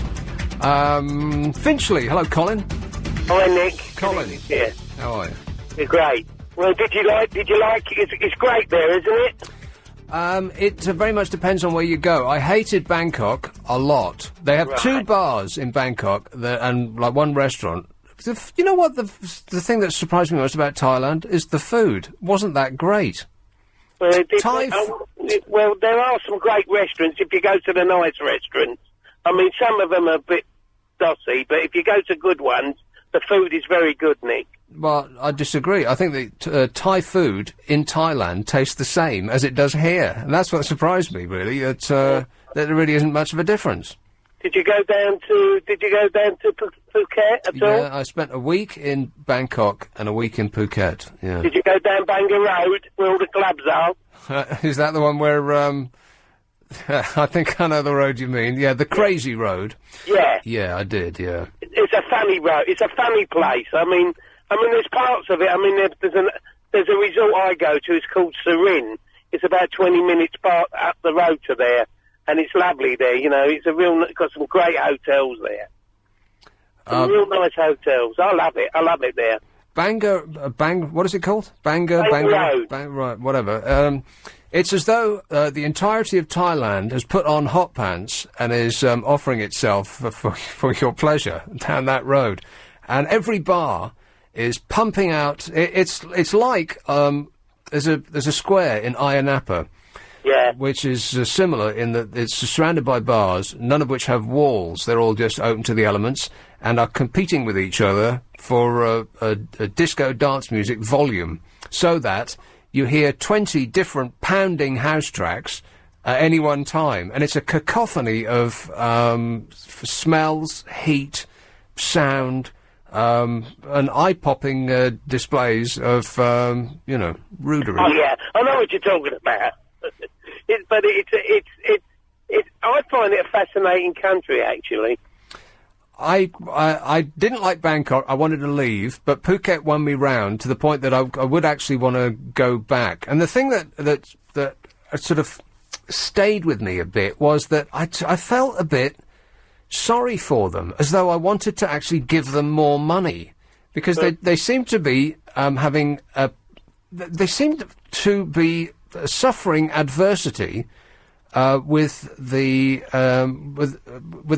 Finchley, hello, Colin. Hi, Nick. Colin. Yeah. How are you? You're great. Well, did you like, it's great there, isn't it? It very much depends on where you go. I hated Bangkok a lot. They have 2 bars in Bangkok and like 1 restaurant. You know what the thing that surprised me most about Thailand is the food. Wasn't that great? Well, well, there are some great restaurants if you go to the nice restaurants. I mean, some of them are a bit dossy, but if you go to good ones, the food is very good, Nick. Well, I disagree. I think that Thai food in Thailand tastes the same as it does here, and that's what surprised me, really. That there really isn't much of a difference. Did you go down to Phuket at all? Yeah, I spent a week in Bangkok and a week in Phuket. Yeah. Did you go down Bangor Road where all the clubs are? Is that the one where? I think I know the road you mean. Yeah, the crazy road. Yeah. Yeah, I did. Yeah. It's a funny road. It's a funny place. I mean, there's parts of it. I mean, there's a resort I go to. It's called Serin. It's about 20 minutes up the road to there, and it's lovely there. You know, it's got some great hotels there. Some real nice hotels. I love it. I love it there. What is it called? Bangor Road. Right, whatever. It's as though the entirety of Thailand has put on hot pants and is offering itself for your pleasure down that road, and every bar is pumping out. It's like there's a square in Ayia Napa, which is similar in that it's surrounded by bars, none of which have walls. They're all just open to the elements and are competing with each other for a disco dance music volume, so that you hear 20 different pounding house tracks at any one time, and it's a cacophony of smells, heat, sound, and eye-popping displays of, rudery. Oh yeah, I know what you're talking about. I find it a fascinating country, actually. I didn't like Bangkok. I wanted to leave, but Phuket won me round to the point that I would actually want to go back. And the thing that sort of stayed with me a bit was that I felt a bit sorry for them, as though I wanted to actually give them more money, because they seem to be they seem to be suffering adversity. With a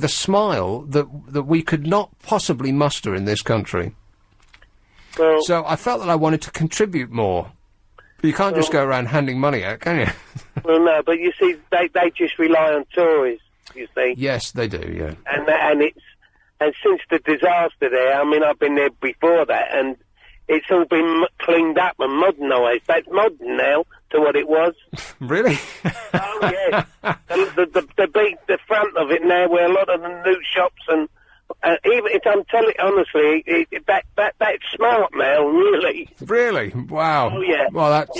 smile that we could not possibly muster in this country. Well, so I felt that I wanted to contribute more. But you can't just go around handing money out, can you? Well, no, but you see, they just rely on tourists, you see. Yes, they do, yeah. And since the disaster there, I mean, I've been there before that, and it's all been cleaned up and modernised. That's modern now to what it was. Really? Oh yes. The front of it now, where a lot of the new shops and even if I'm telling honestly, that's smart now. Really. Really? Wow. Oh yeah. Well, that's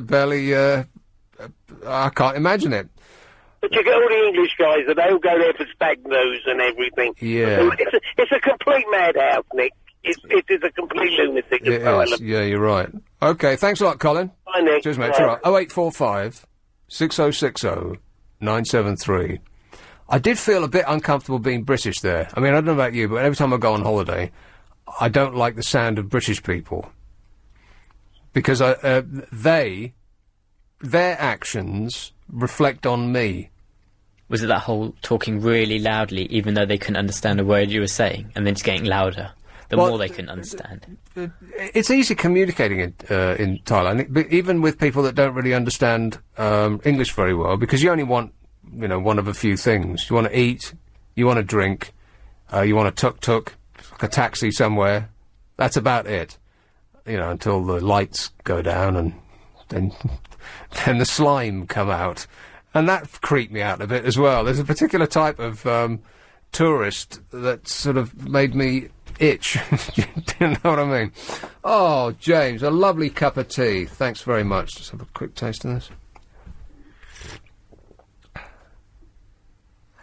barely. I can't imagine it. But you get all the English guys, and they all go there for stag news and everything. Yeah. It's a complete madhouse, Nick. It is a complete lunatic asylum. Yeah, you're right. Okay, thanks a lot, Colin. Bye, Nick. Cheers, mate. All right. 0845 6060 973. I did feel a bit uncomfortable being British there. I mean, I don't know about you, but every time I go on holiday, I don't like the sound of British people. Because their actions reflect on me. Was it that whole talking really loudly, even though they couldn't understand a word you were saying, and then just getting louder? The more they couldn't understand. It's easy communicating in Thailand, but even with people that don't really understand English very well, because you only want, one of a few things. You want to eat, you want a drink, you want a tuk-tuk, like a taxi somewhere. That's about it. You know, until the lights go down and then the slime come out. And that creeped me out a bit as well. There's a particular type of tourist that sort of made me itch. Do you know what I mean? Oh, James, a lovely cup of tea. Thanks very much. Just have a quick taste of this.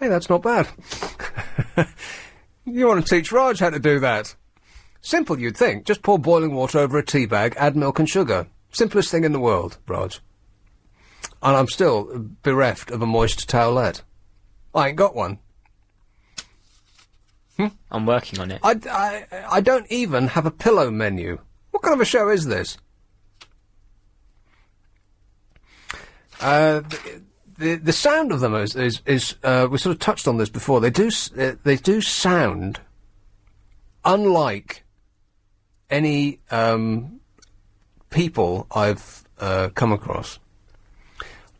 Hey, that's not bad. You want to teach Raj how to do that? Simple, you'd think. Just pour boiling water over a tea bag, add milk and sugar. Simplest thing in the world, Raj. And I'm still bereft of a moist towelette. I ain't got one. I'm working on it. I don't even have a pillow menu. What kind of a show is this? The sound of them is we sort of touched on this before. They do sound unlike any people I've come across.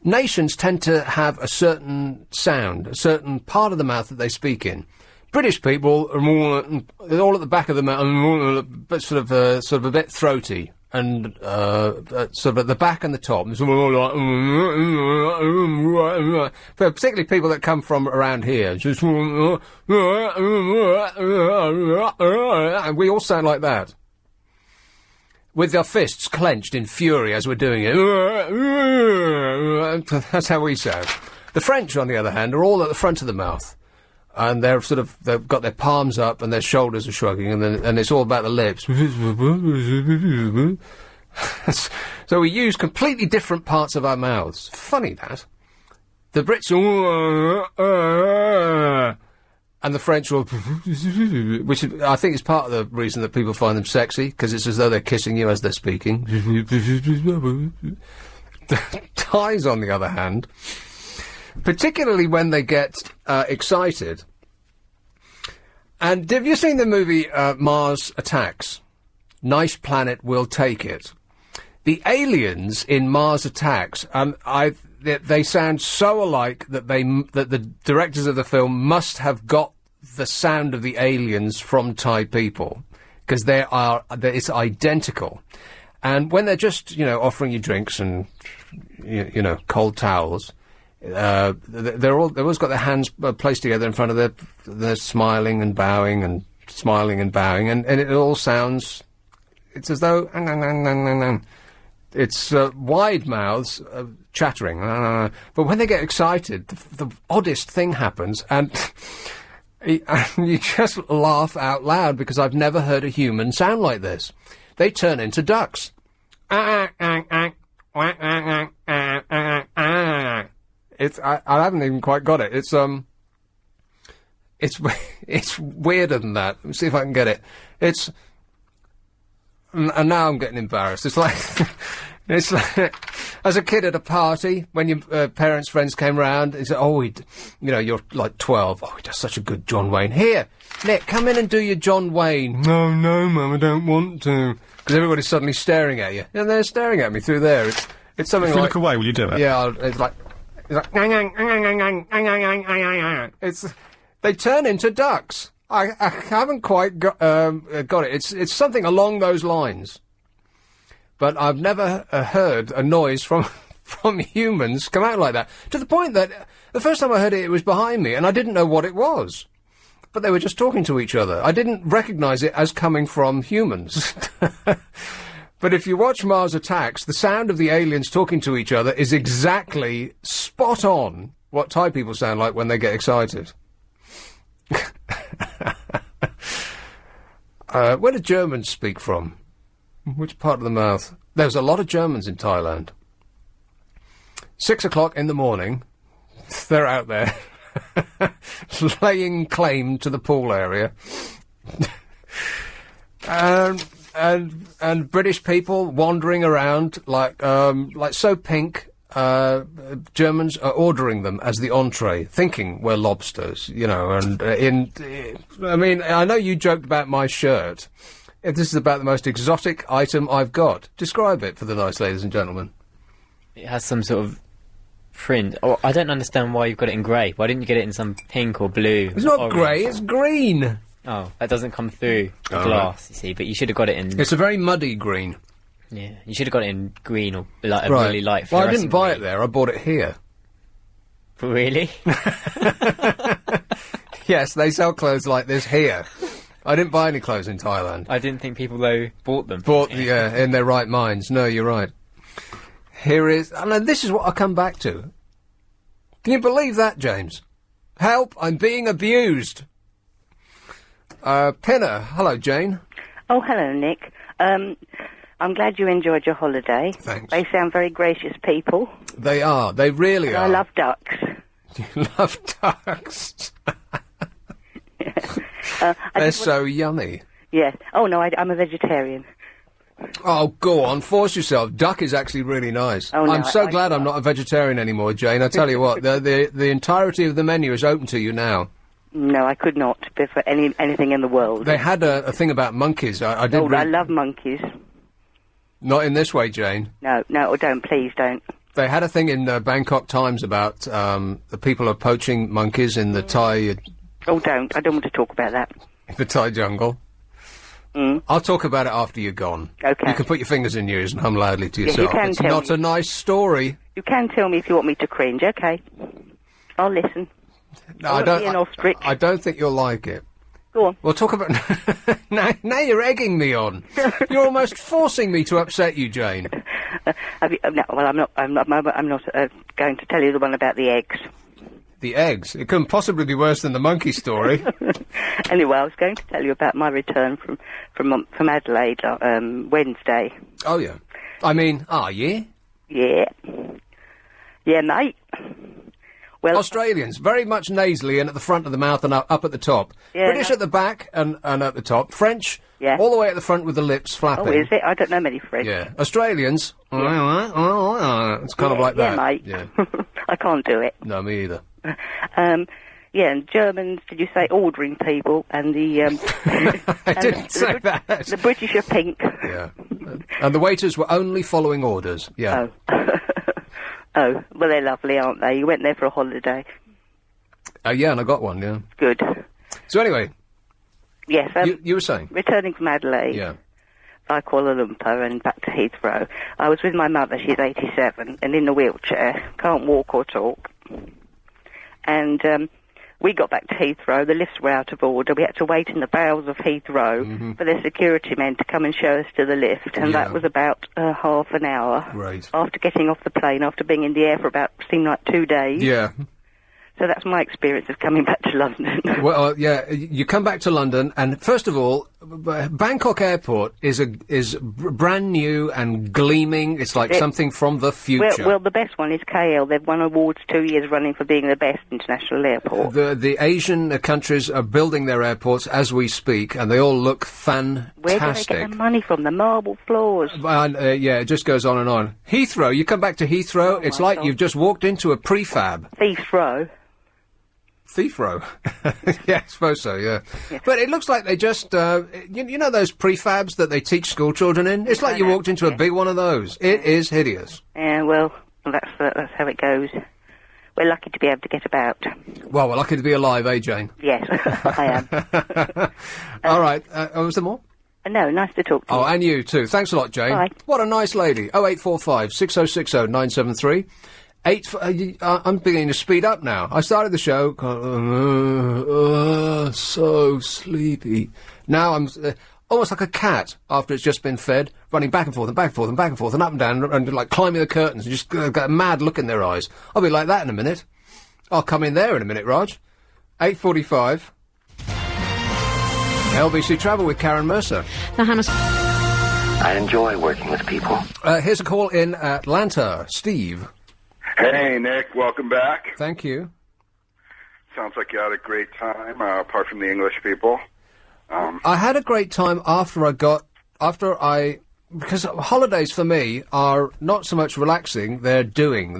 Nations tend to have a certain sound, a certain part of the mouth that they speak in. British people are all at the back of the mouth, but sort of a bit throaty, and sort of at the back and the top. But particularly people that come from around here, just and we all sound like that, with our fists clenched in fury as we're doing it. That's how we sound. The French, on the other hand, are all at the front of the mouth. And they've got their palms up and their shoulders are shrugging, and it's all about the lips. So we use completely different parts of our mouths. Funny that. The Brits and the French will, which I think is part of the reason that people find them sexy, because it's as though they're kissing you as they're speaking. The Thais, on the other hand, particularly when they get excited. And have you seen the movie Mars Attacks? Nice Planet, We'll Take It. The aliens in Mars Attacks, they sound so alike that the directors of the film must have got the sound of the aliens from Thai people, because it's identical. And when they're just, offering you drinks and, cold towels, they've always got their hands placed together in front of they're smiling and bowing, and it all sounds, it's as though, it's wide mouths chattering, but when they get excited, the oddest thing happens, and you just laugh out loud, because I've never heard a human sound like this. They turn into ducks. I haven't even quite got it. It's weirder than that. Let me see if I can get it. And now I'm getting embarrassed. It's like as a kid at a party, when your parents' friends came round, he said, you're like 12. Oh, he does such a good John Wayne. Here, Nick, come in and do your John Wayne. No, Mum, I don't want to. Because everybody's suddenly staring at you. And they're staring at me through there. It's something if you look away, will you do it? Yeah, it's like they turn into ducks. I haven't quite got it. It's something along those lines. But I've never heard a noise from humans come out like that. To the point that the first time I heard it was behind me, and I didn't know what it was. But they were just talking to each other. I didn't recognise it as coming from humans. But if you watch Mars Attacks, the sound of the aliens talking to each other is exactly spot on what Thai people sound like when they get excited. Where do Germans speak from? Which part of the mouth? There's a lot of Germans in Thailand. 6 o'clock in the morning, they're out there laying claim to the pool area. And British people wandering around like so pink. Germans are ordering them as the entree, thinking we're lobsters, and I know you joked about my shirt. This is about the most exotic item I've got. Describe it for the nice ladies and gentlemen. It has some sort of print. Oh, I don't understand why you've got it in grey. Why didn't you get it in some pink or blue? It's not orange? grey, it's green. Oh, that doesn't come through the Oh, glass, you see. But you should have got it in... It's a very muddy green. Yeah, you should have got it in green or like a Right. really light Well, I fluorescent didn't buy green. it there, I bought it here. Really? Yes, they sell clothes like this here. I didn't buy any clothes in Thailand. I didn't think people, though, bought them. Yeah, in their right minds. No, you're right. Here is... And this is what I come back to. Can you believe that, James? Help, I'm being abused. Pinner. Hello, Jane. Oh, hello, Nick. I'm glad you enjoyed your holiday. Thanks. They sound very gracious people. They are. They really And are. I love ducks. You love ducks. I They're just so yummy. Yes. Oh, no, I'm a vegetarian. Oh, go on, force yourself. Duck is actually really nice. Oh, no, I'm so I- glad I'm not a vegetarian anymore, Jane. I tell you what, the entirety of the menu is open to you now. No, I could not be for anything in the world. They had a thing about monkeys. I did. Oh, I love monkeys. Not in this way, Jane. No, don't, please don't. They had a thing in Bangkok Times about the people are poaching monkeys in the Thai Oh, don't. I don't want to talk about that. jungle. Mm. I'll talk about it after you're gone. Okay. You can put your fingers in your ears and hum loudly to you yourself. can It's tell not me. a nice story. You can tell me if you want me to cringe, okay? I'll listen. No, I I won't don't. be an ostrich. I don't think you'll like it. Go on. We'll talk about. now you're egging me on. You're almost forcing me to upset you, Jane. Have you, no, well, I'm not going to tell you the one about the eggs. The eggs. It couldn't possibly be worse than the monkey story. Anyway, I was going to tell you about my return from Adelaide Wednesday. Oh yeah. I mean, are you? Yeah. Yeah, mate. Well, Australians, very much nasally and at the front of the mouth and up at the top. Yeah, British no. at the back and at the top. French, Yeah. all the way at the front with the lips flapping. oh, is it? I don't know many French. Yeah. Australians, it's kind of like that. Yeah, mate. Yeah. I can't do it. No, me either. Yeah, and Germans, did you say ordering people? And the I didn't say that. The British are pink. Yeah. And the waiters were only following orders. Yeah. Oh. Oh, well, they're lovely, aren't they? You went there for a holiday. Yeah, and I got one, yeah. Good. So anyway, Yes, you were saying? returning from Adelaide Yeah. via Kuala Lumpur and back to Heathrow, I was with my mother, she's 87, and in a wheelchair, can't walk or talk. And we got back to Heathrow, the lifts were out of order, we had to wait in the bowels of Heathrow for their security men to come and show us to the lift, and Yeah. that was about half an hour. Right. After getting off the plane, after being in the air for about, seemed like 2 days. Yeah. So that's my experience of coming back to London. Well, yeah, you come back to London, and first of all, Bangkok Airport is brand new and gleaming. It's like something from the future. Well, the best one is KL. They've won awards 2 years running for being the best international airport. The Asian countries are building their airports as we speak, and they all look fantastic. Where do they get the money from? The marble floors. And, yeah, it just goes on and on. Heathrow, you come back to Heathrow, it's my like God. you've just walked into a prefab. Thief Row. Thief Row. Yeah, I suppose so, yeah. But it looks like they just, you know those prefabs that they teach school children in? It's like you walked into a big one of those. It is hideous. Yeah, well, that's how it goes. We're lucky to be able to get about. Well, we're lucky to be alive, eh, Jane? Yes, I am. All right. Was there more? No, nice to talk to you. Oh, and you too. Thanks a lot, Jane. Bye. What a nice lady. 0845 6060 973. I'm beginning to speed up now. I started the show, so sleepy. Now I'm almost like a cat after it's just been fed, running back and forth and back and forth and back and forth and up and down and like climbing the curtains and just got a mad look in their eyes. I'll be like that in a minute. I'll come in there in a minute, Raj. 8:45. LBC Travel with Karen Mercer. The Hammer. I enjoy working with people. Here's a call in Atlanta. Steve. Hey, Nick, welcome back. Thank you. Sounds like you had a great time, apart from the English people. I had a great time because holidays for me are not so much relaxing, they're doing.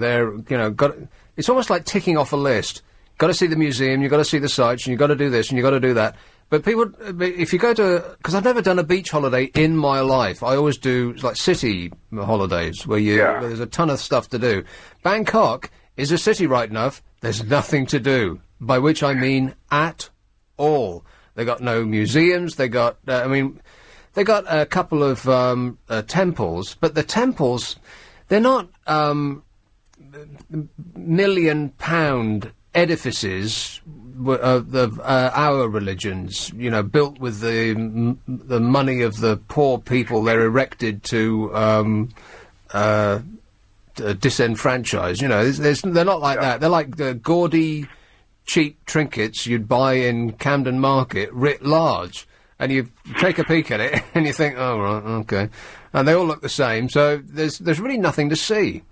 It's almost like ticking off a list. Got to see the museum, you've got to see the sights, and you've got to do this, and you've got to do that. But people, if you go to, because I've never done a beach holiday in my life. I always do like city holidays where there's a ton of stuff to do. Bangkok Is a city right enough? There's nothing to do. By which I mean at all. They got no museums. They got, they got a couple of temples, but the temples, they're not £1 million edifices of our religions, built with the money of the poor people. They're erected to disenfranchise. They're not like that. They're like the gaudy, cheap trinkets you'd buy in Camden Market, writ large. And you take a peek at it, and you think, oh, right, okay. And they all look the same, so there's really nothing to see.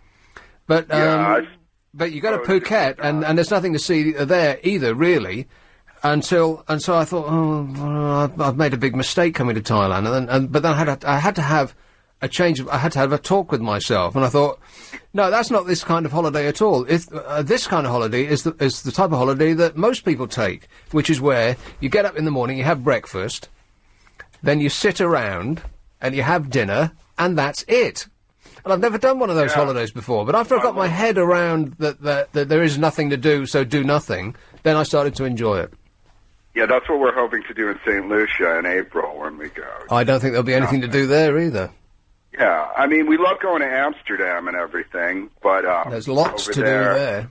But you go to Phuket, and there's nothing to see there either, really. And so I thought, I've made a big mistake coming to Thailand. But then I had to have a change. I had to have a talk with myself, and I thought, no, that's not this kind of holiday at all. This kind of holiday is the type of holiday that most people take, which is where you get up in the morning, you have breakfast, then you sit around and you have dinner, and that's it. And I've never done one of those holidays before, but after I got my head around that there is nothing to do, so do nothing, then I started to enjoy it. Yeah, that's what we're hoping to do in St. Lucia in April when we go. I don't think there'll be anything to do there either. Yeah, I mean, we love going to Amsterdam and everything, but there's lots to do there.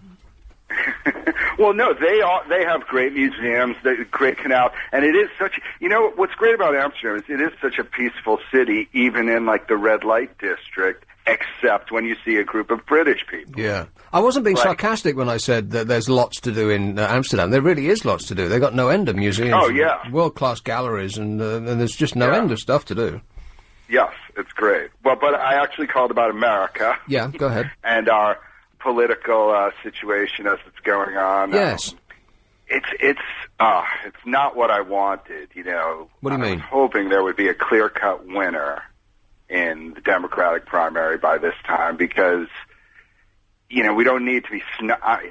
Well, no, they have great museums, great canal, and it is such. What's great about Amsterdam is it is such a peaceful city, even in like the red light district, except when you see a group of British people. Yeah, I wasn't being sarcastic when I said that there's lots to do in Amsterdam. There really is lots to do. They've got no end of museums. Oh yeah, world-class galleries, and there's just no end of stuff to do. Yes, it's great. Well, but I actually called about America. Yeah, go ahead. And our political situation as it's going on. Yes. It's not what I wanted, What do you mean? I was hoping there would be a clear-cut winner in the Democratic primary by this time because, we don't need to be,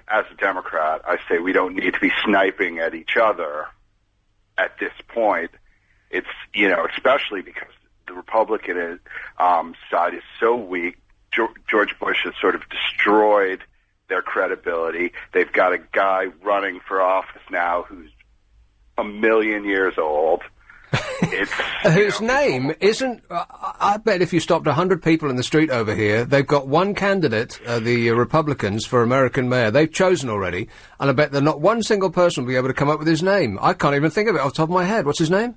as a Democrat, I say we don't need to be sniping at each other at this point. It's, especially because the Republican side is so weak. George Bush has sort of destroyed their credibility. They've got a guy running for office now who's 1 million years old. Whose name isn't... I bet if you stopped 100 people in the street over here, they've got one candidate, the Republicans, for American mayor. They've chosen already, and I bet that not one single person will be able to come up with his name. I can't even think of it off the top of my head. What's his name?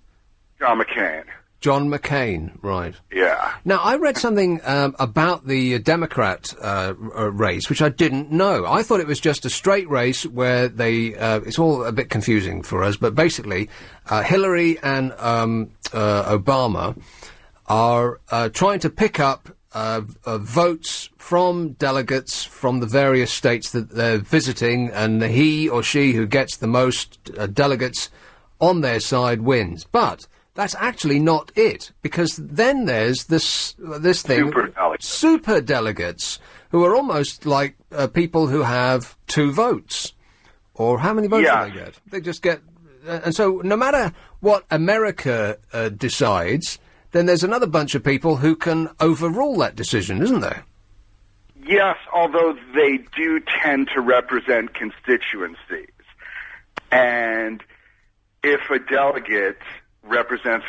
John McCain. John McCain, right. Yeah. Now, I read something about the Democrat race, which I didn't know. I thought it was just a straight race where it's all a bit confusing for us, but basically, Hillary and Obama are trying to pick up votes from delegates from the various states that they're visiting, and he or she who gets the most delegates on their side wins. But that's actually not it, because then there's this thing, super delegates, who are almost like people who have 2 votes. Or how many votes do they get? They just get... and so no matter what America decides, then there's another bunch of people who can overrule that decision, isn't there? Yes, although they do tend to represent constituencies. And if a delegate represents,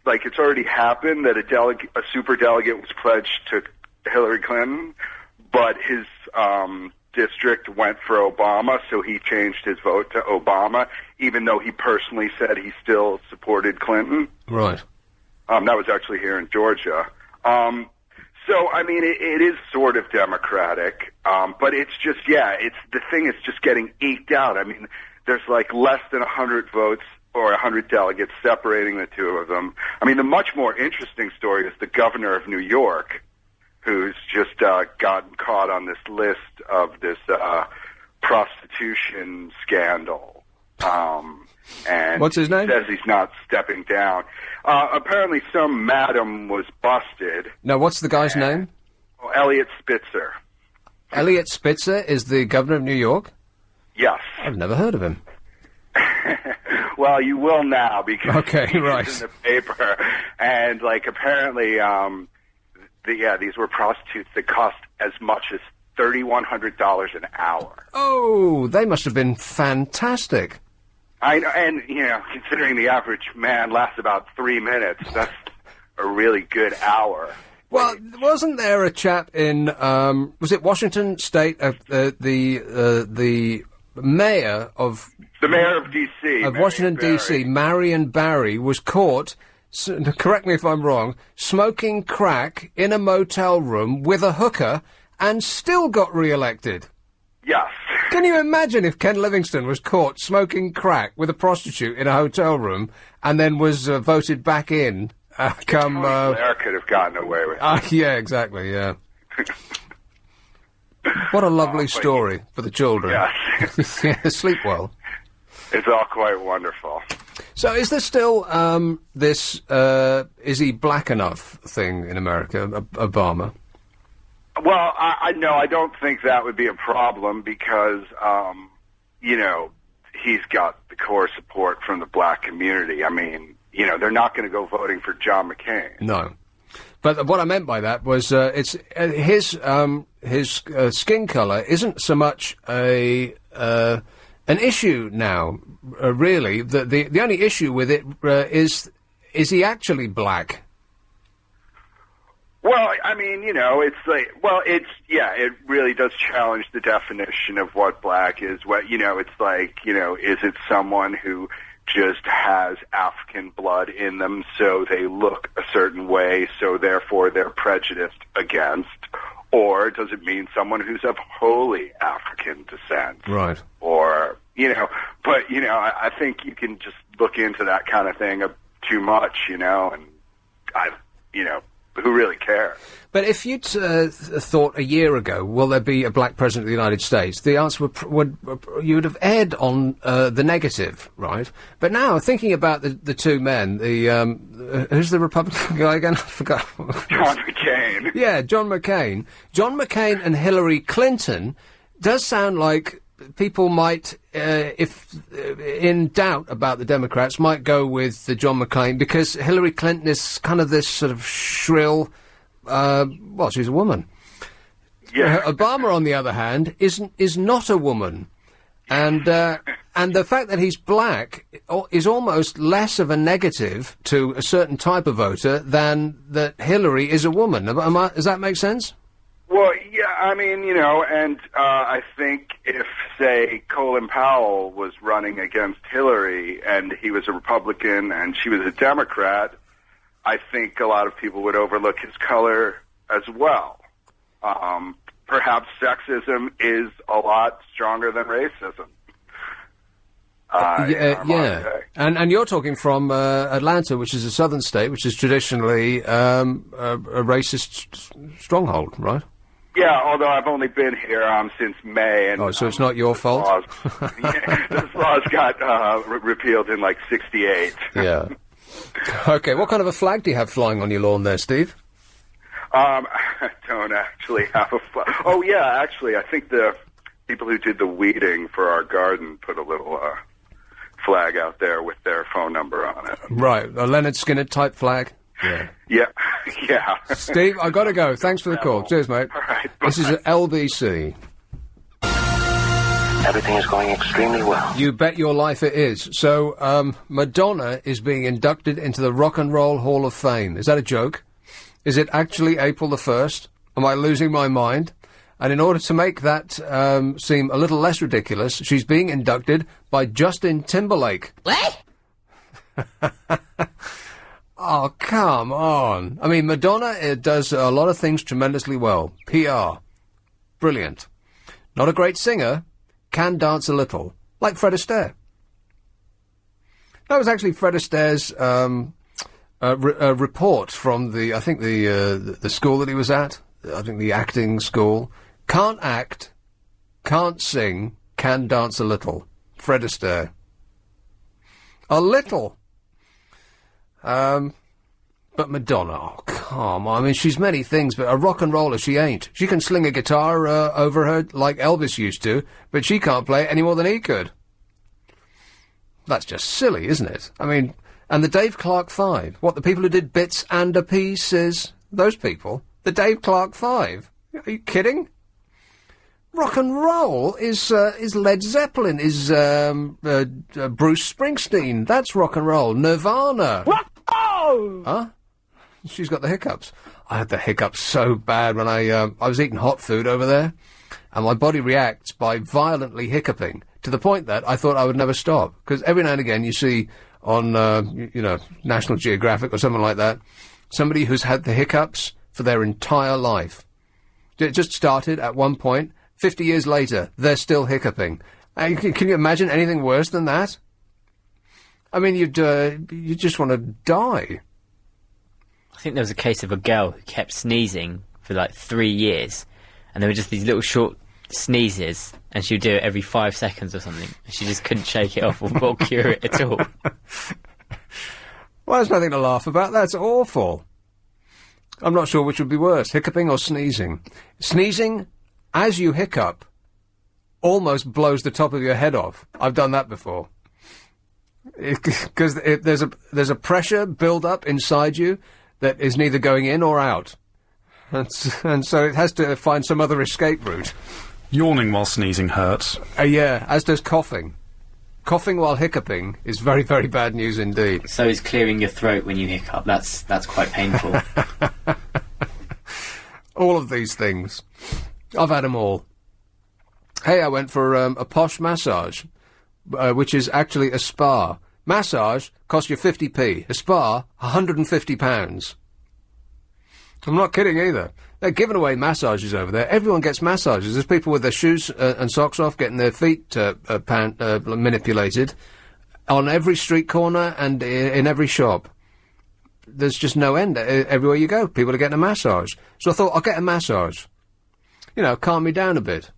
like it's already happened that a super delegate was pledged to Hillary Clinton, but his district went for Obama, so he changed his vote to Obama, even though he personally said he still supported Clinton. Right. That was actually here in Georgia. So, I mean, it is sort of democratic, but it's just, the thing is just getting eked out. I mean, there's like less than 100 votes or 100 delegates separating the two of them. I mean, the much more interesting story is the governor of New York, who's just gotten caught on this list of this prostitution scandal. And what's his name? He says he's not stepping down. Apparently some madam was busted. Now, what's the guy's name? Oh, Elliot Spitzer. Elliot Spitzer is the governor of New York? Yes. I've never heard of him. Well, you will now because he's in the paper. And, like, apparently, these were prostitutes that cost as much as $3,100 an hour. Oh, they must have been fantastic. I know, and, considering the average man lasts about 3 minutes, that's a really good hour. Well, wasn't there a chap in, was it Washington State, the mayor of... The mayor of D.C. Of Washington, D.C., Marion Barry, was caught, correct me if I'm wrong, smoking crack in a motel room with a hooker and still got re-elected. Yes. Can you imagine if Ken Livingstone was caught smoking crack with a prostitute in a hotel room and then was voted back in? Tony Blair could have gotten away with it. Yeah, exactly, yeah. What a lovely story for the children. Yes. Yeah, sleep well. It's all quite wonderful. So is there still this is he black enough thing in America, Obama? Well, I don't think that would be a problem because, he's got the core support from the black community. I mean, they're not going to go voting for John McCain. No. But what I meant by that was it's his skin color isn't so much an issue now, really. The only issue with it is he actually black? Well, I mean, it's like, it really does challenge the definition of what black is. It's like, is it someone who just has African blood in them, so they look a certain way, so therefore they're prejudiced against? Or does it mean someone who's of wholly African descent? Right. Or, I think you can just look into that kind of thing too much, and who really cares? But if you'd thought a year ago, will there be a black president of the United States? The answer you would have erred on the negative, right? But now, thinking about the two men, who's the Republican guy again? I forgot. John McCain. Yeah, John McCain. John McCain and Hillary Clinton does sound like people might, if in doubt about the Democrats, might go with the John McCain because Hillary Clinton is kind of this sort of shrill. She's a woman. Yeah. Obama, on the other hand, is not a woman, and the fact that he's black is almost less of a negative to a certain type of voter than that Hillary is a woman. Does that make sense? Well, yeah, I mean, and I think if, say, Colin Powell was running against Hillary and he was a Republican and she was a Democrat, I think a lot of people would overlook his color as well. Perhaps sexism is a lot stronger than racism. Yeah. And you're talking from Atlanta, which is a southern state, which is traditionally a racist stronghold, right? Yeah, although I've only been here since May. And, so it's not your fault? Those laws got repealed in, 68. Yeah. Okay, what kind of a flag do you have flying on your lawn there, Steve? I don't actually have a flag. Oh, yeah, actually, I think the people who did the weeding for our garden put a little flag out there with their phone number on it. Right, a Leonard Skinner type flag? Yeah. Yeah. Steve, I got to go. Thanks for the call. Cheers, mate. All right. This is at LBC. Everything is going extremely well. You bet your life it is. So, Madonna is being inducted into the Rock and Roll Hall of Fame. Is that a joke? Is it actually April the 1st? Am I losing my mind? And in order to make that seem a little less ridiculous, she's being inducted by Justin Timberlake. What? Oh, come on. I mean, Madonna does a lot of things tremendously well. PR. Brilliant. Not a great singer. Can dance a little. Like Fred Astaire. That was actually Fred Astaire's report from the school that he was at. I think the acting school. Can't act, can't sing, can dance a little. Fred Astaire. A little. But Madonna, oh, come on. I mean, she's many things, but a rock and roller she ain't. She can sling a guitar over her like Elvis used to, but she can't play it any more than he could. That's just silly, isn't it? I mean, and the Dave Clark Five. What, the people who did Bits and a Pieces? Those people? The Dave Clark Five? Are you kidding? Rock and roll is Led Zeppelin, is Bruce Springsteen. That's rock and roll. Nirvana. Oh! Huh? She's got the hiccups. I had the hiccups so bad when I was eating hot food over there, and my body reacts by violently hiccuping, to the point that I thought I would never stop. Because every now and again you see on, National Geographic or something like that, somebody who's had the hiccups for their entire life. It just started at one point, 50 years later, they're still hiccuping. Can you imagine anything worse than that? I mean, you just want to die. I think there was a case of a girl who kept sneezing for like 3 years, and there were just these little short sneezes, and she would do it every 5 seconds or something, and she just couldn't shake it off or cure it at all. Well, there's nothing to laugh about. That's awful. I'm not sure which would be worse, hiccuping or sneezing. Sneezing, as you hiccup, almost blows the top of your head off. I've done that before. Because there's a pressure build-up inside you that is neither going in or out. And so it has to find some other escape route. Yawning while sneezing hurts. Yeah, as does coughing. Coughing while hiccuping is very, very bad news indeed. So is clearing your throat when you hiccup. That's quite painful. All of these things. I've had them all. Hey, I went for a posh massage, which is actually a spa. Massage costs you 50p. A spa, £150. I'm not kidding either. They're giving away massages over there. Everyone gets massages. There's people with their shoes and socks off getting their feet manipulated on every street corner and in every shop. There's just no end. Everywhere you go, people are getting a massage. So I thought, I'll get a massage. You know, calm me down a bit.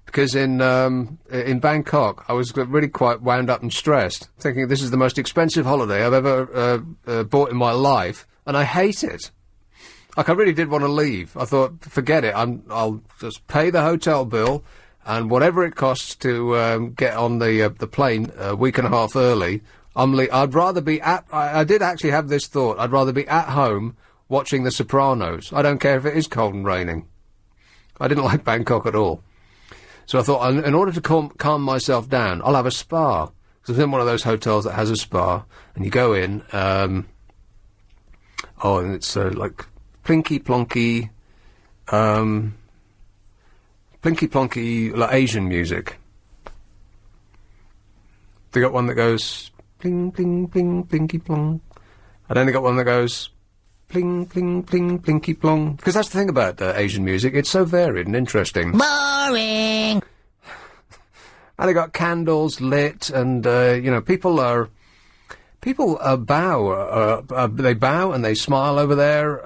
Because in Bangkok, I was really quite wound up and stressed, thinking this is the most expensive holiday I've ever bought in my life, and I hate it. Like, I really did want to leave. I thought, forget it, I'll just pay the hotel bill, and whatever it costs to get on the plane a week and a half early, I'd rather be I did actually have this thought, I'd rather be at home watching The Sopranos. I don't care if it is cold and raining. I didn't like Bangkok at all. So I thought, in order to calm myself down, I'll have a spa. Because I was in one of those hotels that has a spa, and you go in, and it's like plinky-plonky, like Asian music. They got one that goes, pling, pling, pling, plinky, plong. And then they got one that goes, pling, pling, pling, plinky, plong. Because that's the thing about Asian music, it's so varied and interesting. Boring! And they got candles lit, and, people bow. They bow and they smile over there,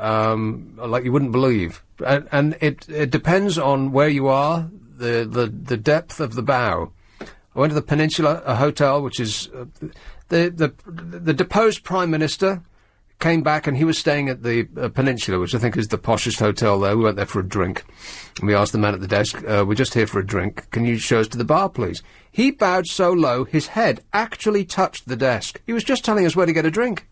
like you wouldn't believe. And it depends on where you are, the depth of the bow. I went to the Peninsula, a hotel, which is, the deposed Prime Minister came back, and he was staying at the Peninsula, which I think is the poshest hotel there. We went there for a drink, and we asked the man at the desk, we're just here for a drink, can you show us to the bar, please? He bowed so low, his head actually touched the desk. He was just telling us where to get a drink.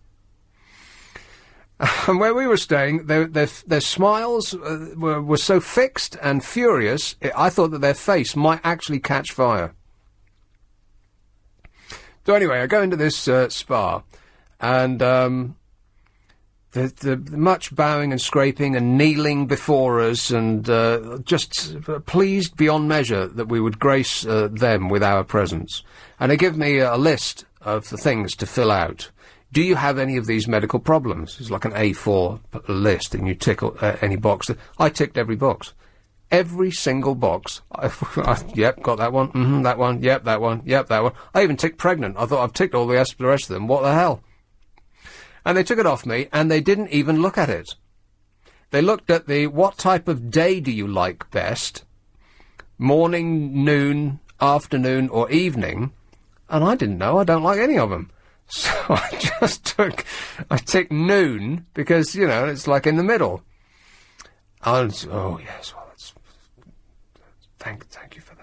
And where we were staying, their smiles were so fixed and furious, I thought that their face might actually catch fire. So anyway, I go into this spa, and the much bowing and scraping and kneeling before us, and just pleased beyond measure that we would grace them with our presence. And they give me a list of the things to fill out. Do you have any of these medical problems? It's like an A4 list, and you tick any box. I ticked every box. Every single box. Yep, got that one. That one. Yep, that one. Yep, that one. I even ticked pregnant. I thought, I've ticked all the rest of them. What the hell? And they took it off me, and they didn't even look at it. They looked at what type of day do you like best? Morning, noon, afternoon, or evening? And I didn't know. I don't like any of them. So I ticked noon, because, it's like in the middle. Oh, yes, well, thank you for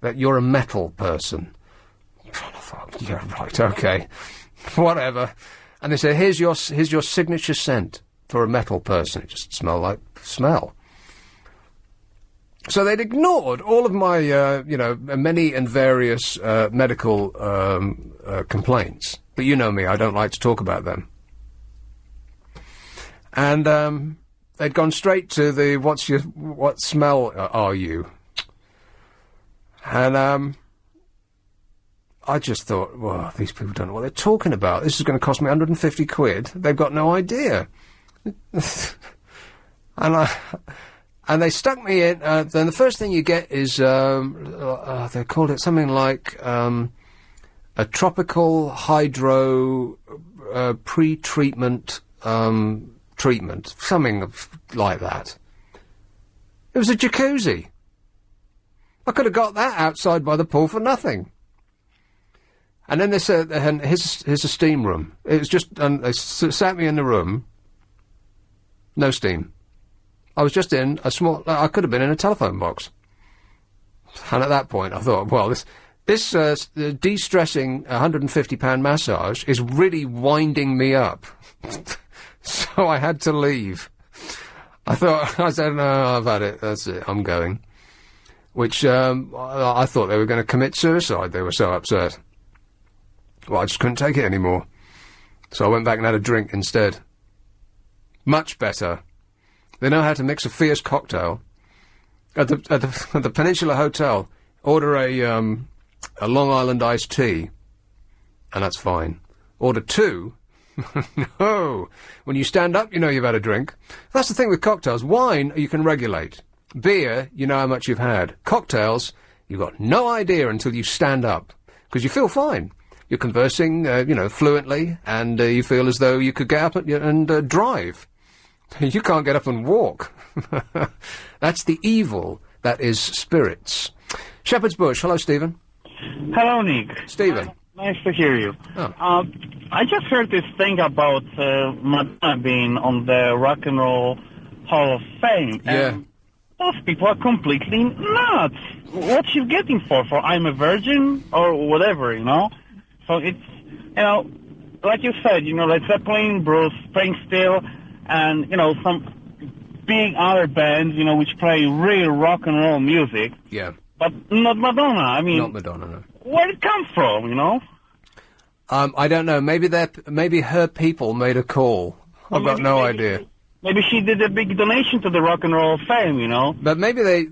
that. You're a metal person. I thought, yeah, right, okay. Whatever. And they said, here's your signature scent for a metal person. It just smelled like smell. So they'd ignored all of my, many and various medical complaints. But you know me, I don't like to talk about them. And they'd gone straight to the what smell are you? And I just thought, well, these people don't know what they're talking about. This is going to cost me 150 quid. They've got no idea. And they stuck me in. Then the first thing you get is they called it something like a tropical hydro pre-treatment treatment, something like that. It was a jacuzzi. I could have got that outside by the pool for nothing. And then they said, here's a steam room. It was just, they sat me in the room. No steam. I was just in I could have been in a telephone box. And at that point I thought, well, this de-stressing £150 massage is really winding me up. So I had to leave. I said, no, I've had it, that's it, I'm going. Which, I thought they were going to commit suicide, they were so upset. Well, I just couldn't take it anymore. So I went back and had a drink instead. Much better. They know how to mix a fierce cocktail. At the Peninsula Hotel, order a Long Island iced tea, and that's fine. Order 2? No. When you stand up, you know you've had a drink. That's the thing with cocktails. Wine, you can regulate. Beer, you know how much you've had. Cocktails, you've got no idea until you stand up, because you feel fine. You're conversing, fluently, and you feel as though you could get up and drive. You can't get up and walk. That's the evil that is spirits. Shepherd's Bush. Hello, Stephen. Hello, Nick. Stephen. Nice to hear you. Oh. I just heard this thing about Madonna being on the Rock and Roll Hall of Fame. Yeah. And those people are completely nuts. What she's getting for I'm a virgin or whatever, So it's, like you said, Led Zeppelin, Bruce Springsteen, and, some big other bands, which play real rock and roll music. Yeah. But not Madonna. I mean... Not Madonna, no. Where it come from, I don't know. Maybe her people made a call. I've got no idea. Maybe she did a big donation to the Rock and Roll Fame, But maybe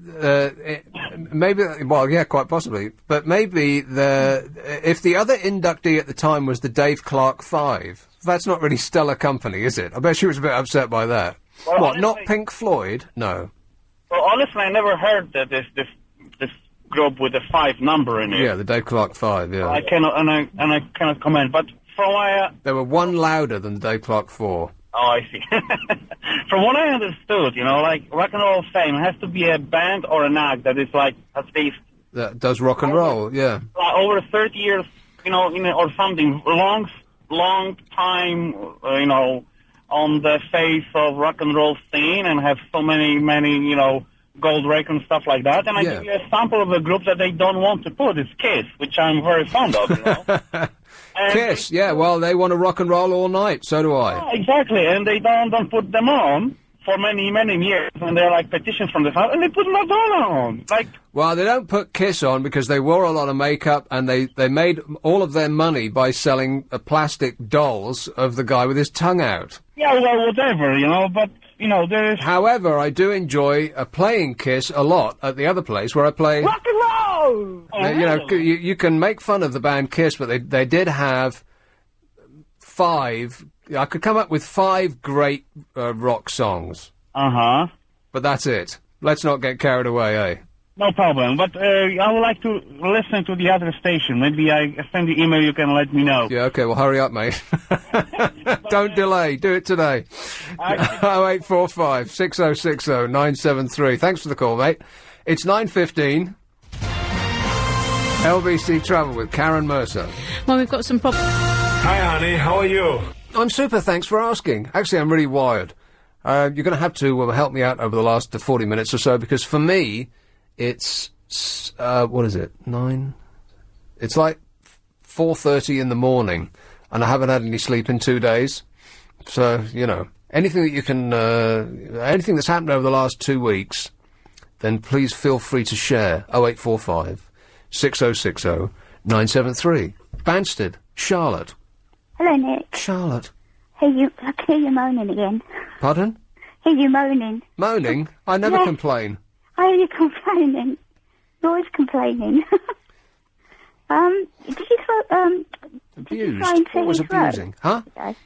well, yeah, quite possibly. But maybe if the other inductee at the time was the Dave Clark 5, that's not really stellar company, is it? I bet she was a bit upset by that. Well, what, honestly, not Pink Floyd? No. Well, honestly, I never heard that this group with a 5 number in it. Yeah, the Dave Clark 5, yeah. I cannot comment, but from what they were one louder than the Dave Clark 4. Oh, I see. From what I understood, like Rock and Roll Fame has to be a band or an act that is like at least that does rock and roll, yeah. Over 30 years, or something long time, on the face of rock and roll scene and have so many, gold records and stuff like that. And I give you a sample of a group that they don't want to put is Kiss, which I'm very fond of, Kiss, yeah, well, they want to rock and roll all night, so do I. Yeah, exactly, and they don't put them on for many, many years, and they're like petitions from the fans, and they put Madonna on. Well, they don't put Kiss on because they wore a lot of makeup, and they made all of their money by selling plastic dolls of the guy with his tongue out. Yeah, well, whatever, but... there is... However, I do enjoy playing Kiss a lot at the other place where I play... Rock and roll! You can make fun of the band Kiss, but they did have 5... I could come up with 5 great rock songs. Uh-huh. But that's it. Let's not get carried away, eh? No problem, but I would like to listen to the other station. Maybe I send the email, you can let me know. Yeah, okay, well, hurry up, mate. Don't delay, do it today. 0845 6060 973. Thanks for the call, mate. It's 9:15. LBC Travel with Karen Mercer. Well, we've got some problems. Hi, honey, how are you? I'm super, thanks for asking. Actually, I'm really wired. You're going to have to help me out over the last 40 minutes or so, because for me... It's, what is it, 9? It's like 4:30 in the morning, and I haven't had any sleep in 2 days. So, anything that you can, anything that's happened over the last 2 weeks then please feel free to share. 0845 6060 973. Banstead, Charlotte. Hello, Nick. Charlotte. I can hear you moaning again. Pardon? Hear you moaning. Moaning? I never Yes. complain. I hear you complaining. You're always complaining. Did you throw, Abused? fly into What was Heathrow? abusing? Huh?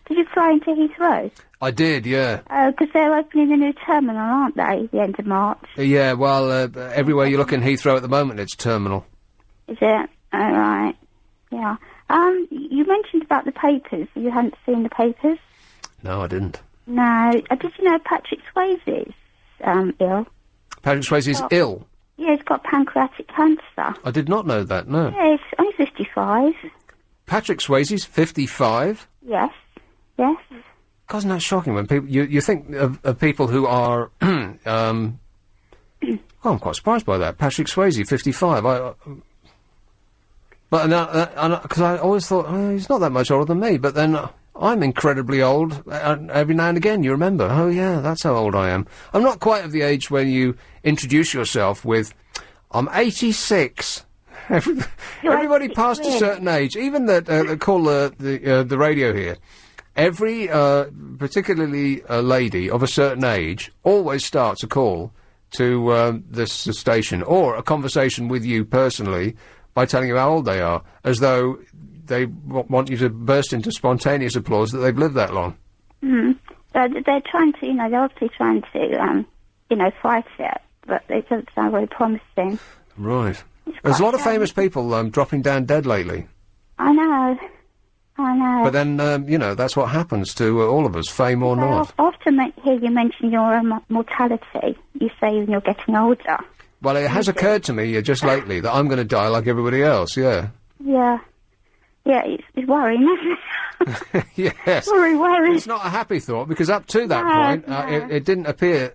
Did you fly into Heathrow? I did, yeah. Because they're opening a new terminal, aren't they, at the end of March? Yeah, well, everywhere you look in Heathrow at the moment, it's terminal. Is it? All right. Yeah. You mentioned about the papers. You hadn't seen the papers? No, I didn't. No. Did you know Patrick Swayze's ill? Patrick Swayze's ill. Yeah, he's got pancreatic cancer. I did not know that, no. Yeah, he's only 55. Patrick Swayze's 55? Yes. Yes. God, isn't that shocking when people... You think of people who are... well, I'm quite surprised by that. Patrick Swayze, 55. Because I always thought, oh, he's not that much older than me, but then I'm incredibly old. Every now and again you remember, oh yeah, that's how old I am. I'm not quite of the age when you introduce yourself with, I'm 86. Everybody past a certain age, even that call the radio here, every particularly a lady of a certain age always starts a call to this station or a conversation with you personally by telling you how old they are, as though they want you to burst into spontaneous applause that they've lived that long. They're trying to, they're obviously trying to, fight it, but it doesn't sound very promising. Right. There's a lot of famous people dropping down dead lately. I know. But then, that's what happens to all of us, fame or not. I often hear you mention your mortality. You say when you're getting older. Well, it has occurred to me just lately that I'm going to die like everybody else, yeah. Yeah. Yeah, it's worrying, isn't it? Yes. Worrying. It's not a happy thought, because up to that point, it didn't occur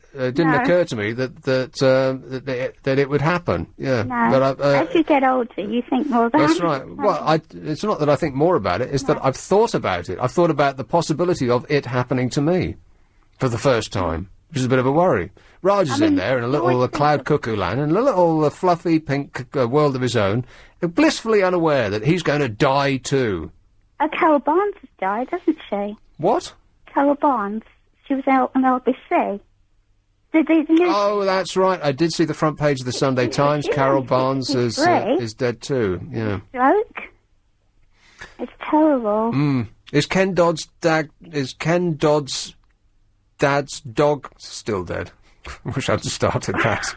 to me that it would happen, yeah. No. But as you get older, you think more about it. That's right. Well, it's not that I think more about it, it's that I've thought about it. I've thought about the possibility of it happening to me for the first time, which is a bit of a worry. Raj is in there in a little cloud cuckoo land, in a little fluffy pink world of his own, blissfully unaware that he's going to die too. Carol Barnes has died, hasn't she? What? Carol Barnes. She was out on LBC. Oh, that's right. I did see the front page of the Sunday Times. Carol Barnes is dead too. Yeah. Stroke. It's terrible. Is Ken Dodd's dad's dog still dead? Wish I'd started that.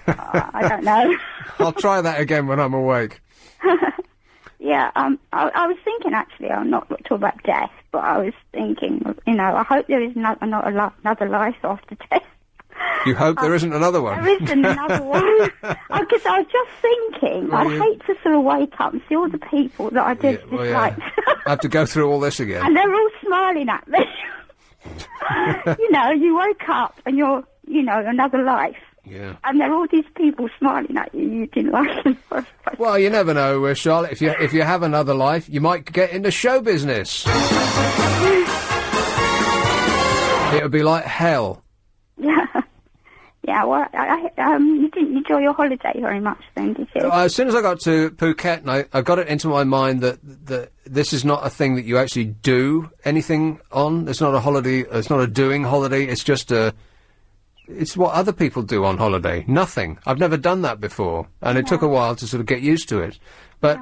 I don't know. I'll try that again when I'm awake. Yeah, I was thinking, actually, I'm not talking about death, but I was thinking, I hope there is another life after death. You hope there isn't another one? There isn't another one. Because I was just thinking, I'd hate to sort of wake up and see all the people that I did dislike. I have to go through all this again. And they're all smiling at me. You woke up and you're, another life. Yeah. And there are all these people smiling at you. You didn't like them. Well, you never know, Charlotte. If you have another life, you might get into show business. It would be like hell. Yeah. Yeah. Well, you didn't enjoy your holiday very much, then, did you? As soon as I got to Phuket, and I got it into my mind that this is not a thing that you actually do anything on. It's not a holiday. It's not a doing holiday. It's just it's what other people do on holiday. Nothing. I've never done that before, and it took a while to sort of get used to it. But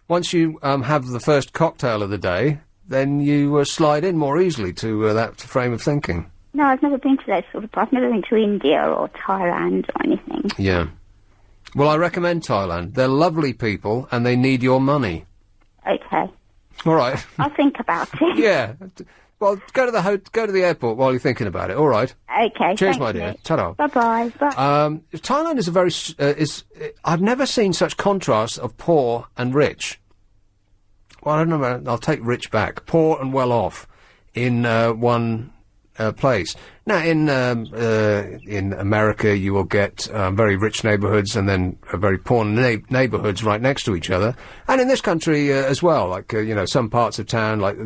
once you have the first cocktail of the day, then you slide in more easily to that frame of thinking. No, I've never been to those sort of... I've never been to India or Thailand or anything. Yeah. Well, I recommend Thailand. They're lovely people, and they need your money. Okay. All right. I'll think about it. Yeah. Well, go to the airport while you're thinking about it. All right. Okay. Cheers, my dear. Ta-da. Bye-bye. Bye. Thailand is a very... I've never seen such contrasts of poor and rich. Well, I don't know. I'll take rich back. Poor and well off in one place. Now, in America, you will get very rich neighbourhoods and then very poor neighbourhoods right next to each other. And in this country as well, like, some parts of town, like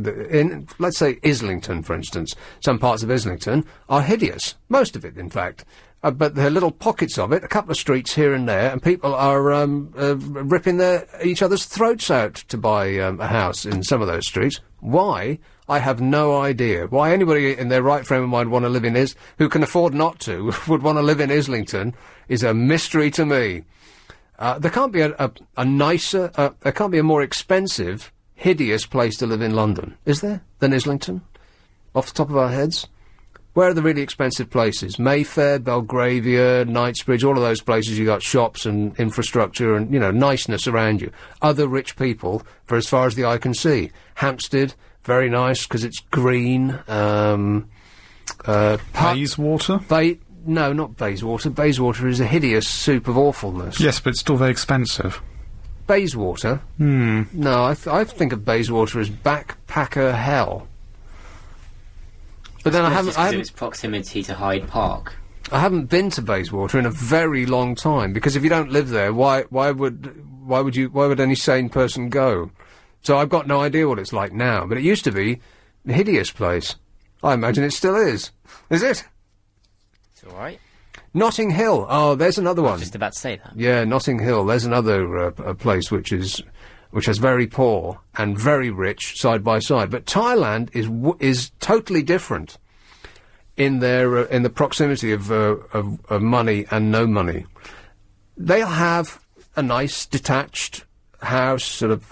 let's say Islington, for instance. Some parts of Islington are hideous. Most of it, in fact. but there are little pockets of it, a couple of streets here and there, and people are ripping each other's throats out to buy a house in some of those streets. Why? I have no idea. Why anybody in their right frame of mind want to live in who can afford not to, would want to live in Islington, is a mystery to me. There can't be a nicer, there can't be a more expensive, hideous place to live in London, is there, than Islington? Off the top of our heads? Where are the really expensive places? Mayfair, Belgravia, Knightsbridge, all of those places you got shops and infrastructure and, niceness around you. Other rich people, for as far as the eye can see. Hampstead, very nice, because it's green. Bayswater? No, not Bayswater. Bayswater is a hideous soup of awfulness. Yes, but it's still very expensive. Bayswater? No, I think of Bayswater as backpacker hell. But then I haven't its proximity to Hyde Park. I haven't been to Bayswater in a very long time, because if you don't live there, why would any sane person go? So I've got no idea what it's like now, but it used to be a hideous place. I imagine it still is. Is it? It's all right. Notting Hill. Oh, there's another one. I was just about to say that. Yeah, Notting Hill. There's another place which has very poor and very rich side by side. But Thailand is totally different in the proximity of money and no money. They'll have a nice detached house, sort of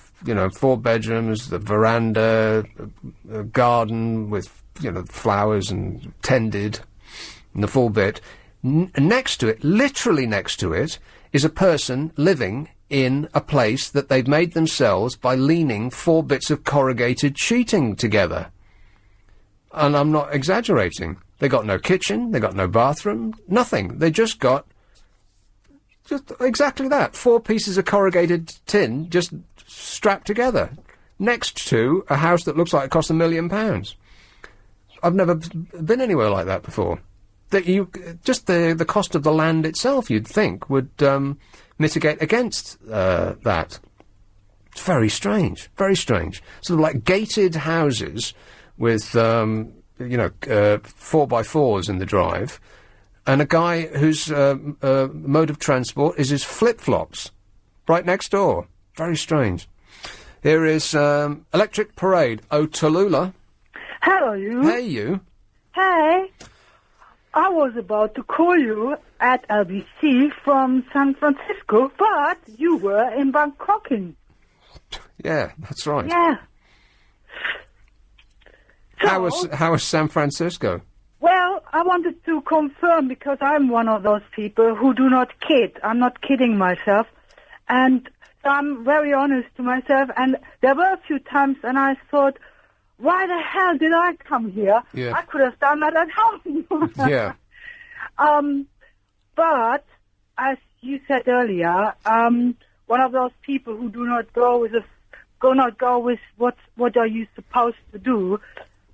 4 bedrooms, the veranda, a garden with flowers and tended, and the full bit. Next to it, literally next to it, is a person living in a place that they've made themselves by leaning 4 bits of corrugated sheeting together. And I'm not exaggerating. They got no kitchen, they got no bathroom, nothing. They just got exactly that. 4 pieces of corrugated tin just strapped together next to a house that looks like it cost £1 million. I've never been anywhere like that before. Just the cost of the land itself, you'd think, would mitigate against that. It's very strange, very strange. Sort of like gated houses with 4x4s in the drive, and a guy whose mode of transport is his flip-flops right next door. Very strange. Here is Electric Parade. Oh, Tallulah. Hello, you. Hey, you. Hey. I was about to call you at LBC from San Francisco, but you were in Bangkok. Yeah, that's right. Yeah. So, how was San Francisco? Well, I wanted to confirm, because I'm one of those people who do not kid. I'm not kidding myself. And so I'm very honest to myself. And there were a few times, and I thought, why the hell did I come here? Yeah. I could have done that at home. Yeah. But, as you said earlier, one of those people who do not go with what are you supposed to do.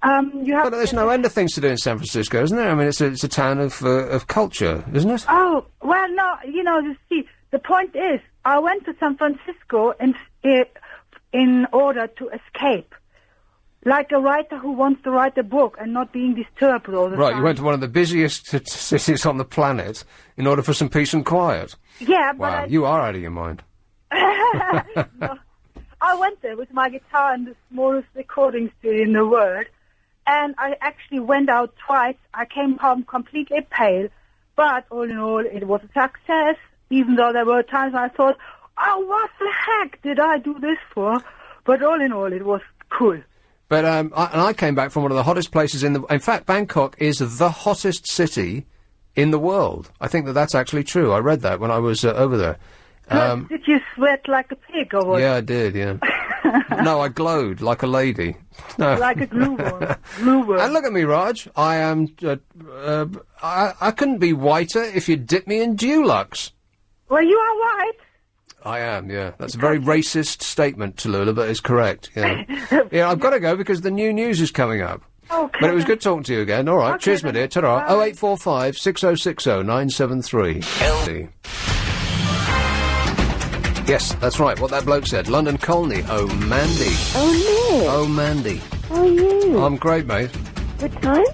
You have. But there's no end of things to do in San Francisco, isn't there? I mean, it's a town of culture, isn't it? Oh well, no. You see, the point is, I went to San Francisco in order to escape. Like a writer who wants to write a book and not being disturbed all the time. Right, you went to one of the busiest cities on the planet in order for some peace and quiet. Yeah, but wow, you are out of your mind. No, I went there with my guitar in the smallest recording studio in the world, and I actually went out twice. I came home completely pale, but all in all, it was a success, even though there were times I thought, oh, what the heck did I do this for? But all in all, it was cool. But I came back from one of the hottest places in fact, Bangkok is the hottest city in the world. I think that's actually true. I read that when I was over there. Did you sweat like a pig or what? Yeah, I did, yeah. No, I glowed like a lady. No. Like a glue worm. Glue worm. And look at me, Raj. I am... I couldn't be whiter if you dipped me in Dulux. Well, you are white. I am, yeah. That's a very racist statement, Tallulah, but it's correct, yeah. Yeah, I've got to go because the new news is coming up. Okay. But it was good talking to you again. All right, okay, cheers, my dear. Ta-ra. 0845 6060 973. Yes, that's right, what that bloke said. London Colney. Oh, Mandy. Oh, Nick. Oh, Mandy. How are you? I'm great, mate. Good time?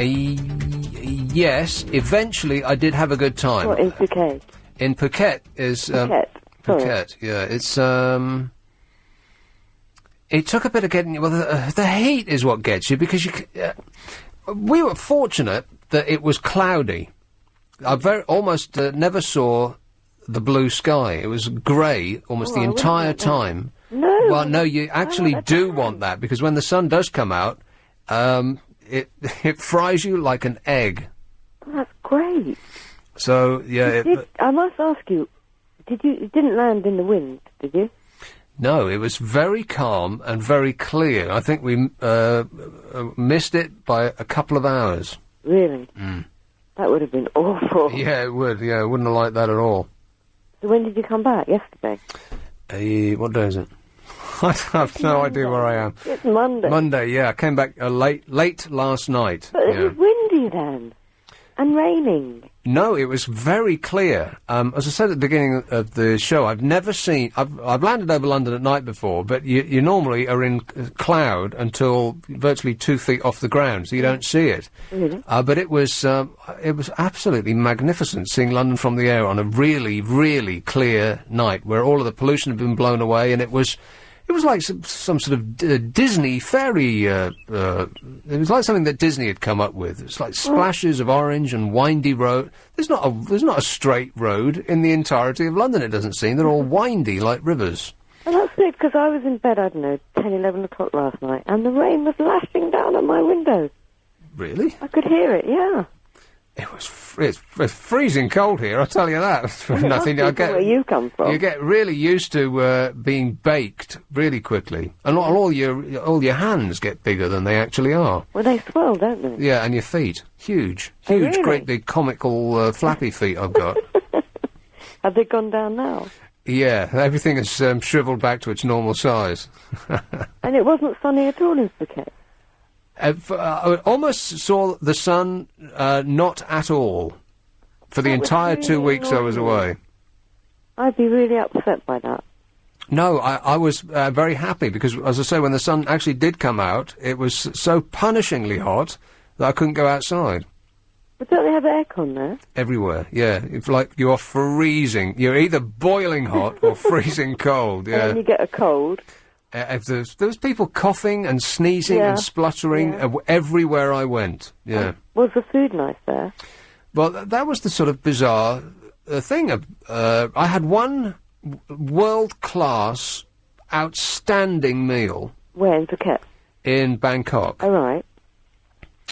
Yes, eventually I did have a good time. What, in Phuket? In Phuket is... Phuket. Sorry. Phuket, yeah. It's, it took a bit of getting... Well, the heat is what gets you, because you... we were fortunate that it was cloudy. I almost never saw the blue sky. It was grey almost the entire time. No. Well, no, you actually do want that, because when the sun does come out, it fries you like an egg. Oh, that's great. So, yeah... I must ask you, you didn't land in the wind, did you? No, it was very calm and very clear. I think we missed it by a couple of hours. Really? Mm. That would have been awful. Yeah, it would. Yeah, I wouldn't have liked that at all. So when did you come back? Yesterday? What day is it? I have no idea where I am. It's Monday. Monday, yeah. I came back late last night. But it was windy then. And raining. No, it was very clear. As I said at the beginning of the show, I've never seen... I've landed over London at night before, but you normally are in cloud until virtually 2 feet off the ground, so you don't see it. Really? But it was absolutely magnificent seeing London from the air on a really, really clear night where all of the pollution had been blown away, and it was like some sort of Disney fairy. It was like something that Disney had come up with. It's like splashes of orange and windy road. There's not a straight road in the entirety of London. It doesn't seem. They're all windy like rivers. And that's good, because I was in bed, I don't know, 10, 11 o'clock last night, and the rain was lashing down on my window. Really? I could hear it. Yeah. It's freezing cold here, I'll tell you that. Nothing. Where you come from? You get really used to being baked really quickly, and all your hands get bigger than they actually are. Well, they swell, don't they? Yeah, and your feet, huge, Really? great big comical flappy feet I've got. Have they gone down now? Yeah, everything has shriveled back to its normal size. And it wasn't sunny at all in Phuket. I almost saw the sun not at all for the entire 2 weeks I was away. I'd be really upset by that. No, I was very happy because, as I say, when the sun actually did come out, it was so punishingly hot that I couldn't go outside. But don't they have aircon there? Everywhere, yeah. It's like you are freezing. You're either boiling hot or freezing cold, yeah. And then you get a cold. If there was people coughing and sneezing and spluttering everywhere I went. Yeah. Was the food nice there? Well, that was the sort of bizarre thing. I had one world-class, outstanding meal. Where in Phuket? In Bangkok. All right.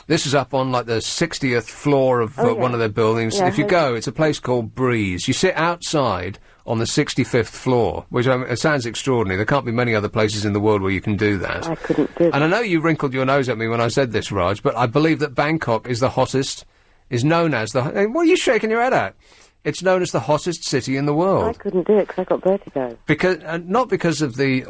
This is up on, like, the 60th floor of one of their buildings. Yeah, if you go, it's a place called Breeze. You sit outside on the 65th floor, which it sounds extraordinary. There can't be many other places in the world where you can do that. I couldn't do that. And I know you wrinkled your nose at me when I said this, Raj, but I believe that Bangkok is the hottest, is known as the... What are you shaking your head at? It's known as the hottest city in the world. I couldn't do it because I got vertigo. Because not because of the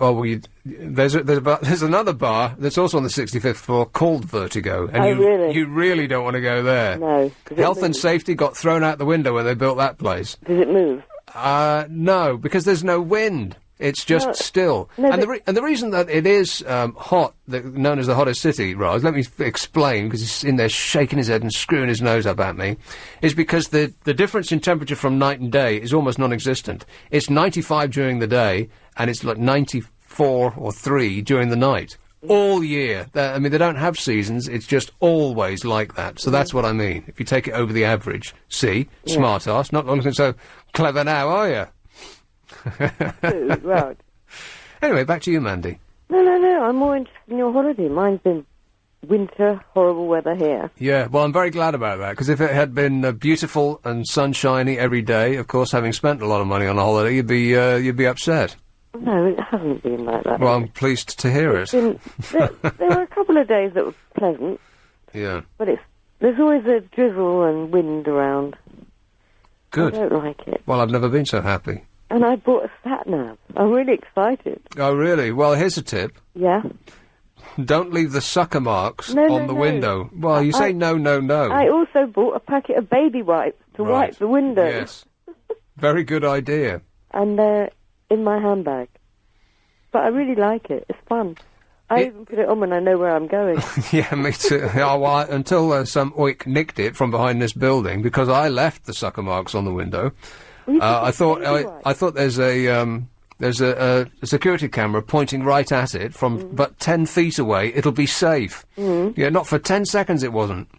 there's another bar that's also on the 65th floor called Vertigo, and really? You really don't want to go there. No. Health and safety got thrown out the window when they built that place. Does it move? No, because there's no wind. It's just still. No, and the reason that it is hot, known as the hottest city, Raj, let me explain, because he's in there shaking his head and screwing his nose up at me, is because the difference in temperature from night and day is almost non-existent. It's 95 during the day, and it's like 94 or 3 during the night. All year. I mean, they don't have seasons, it's just always like that. So that's what I mean. If you take it over the average. See? Smart ass. Not looking so clever now, are you? Right. Anyway, back to you, Mandy. No, I'm more interested in your holiday. Mine's been winter, horrible weather here. Yeah, well, I'm very glad about that, because if it had been beautiful and sunshiny every day, of course, having spent a lot of money on a holiday, you'd be upset. No, it hasn't been like that. Well, I'm pleased to hear it. There were a couple of days that were pleasant. Yeah. But there's always a drizzle and wind around. Good. I don't like it. Well, I've never been so happy. And I bought a sat-nav. I'm really excited. Oh, really? Well, here's a tip. Yeah? Don't leave the sucker marks on the window. Well, you say no. I also bought a packet of baby wipes to wipe the windows. Yes. Very good idea. And they're in my handbag. But I really like it. It's fun. I even put it on when I know where I'm going. Yeah, me too. Until some oik nicked it from behind this building, because I left the sucker marks on the window. I thought there's a security camera pointing right at it from but 10 feet away. It'll be safe. Yeah, not for 10 seconds it wasn't.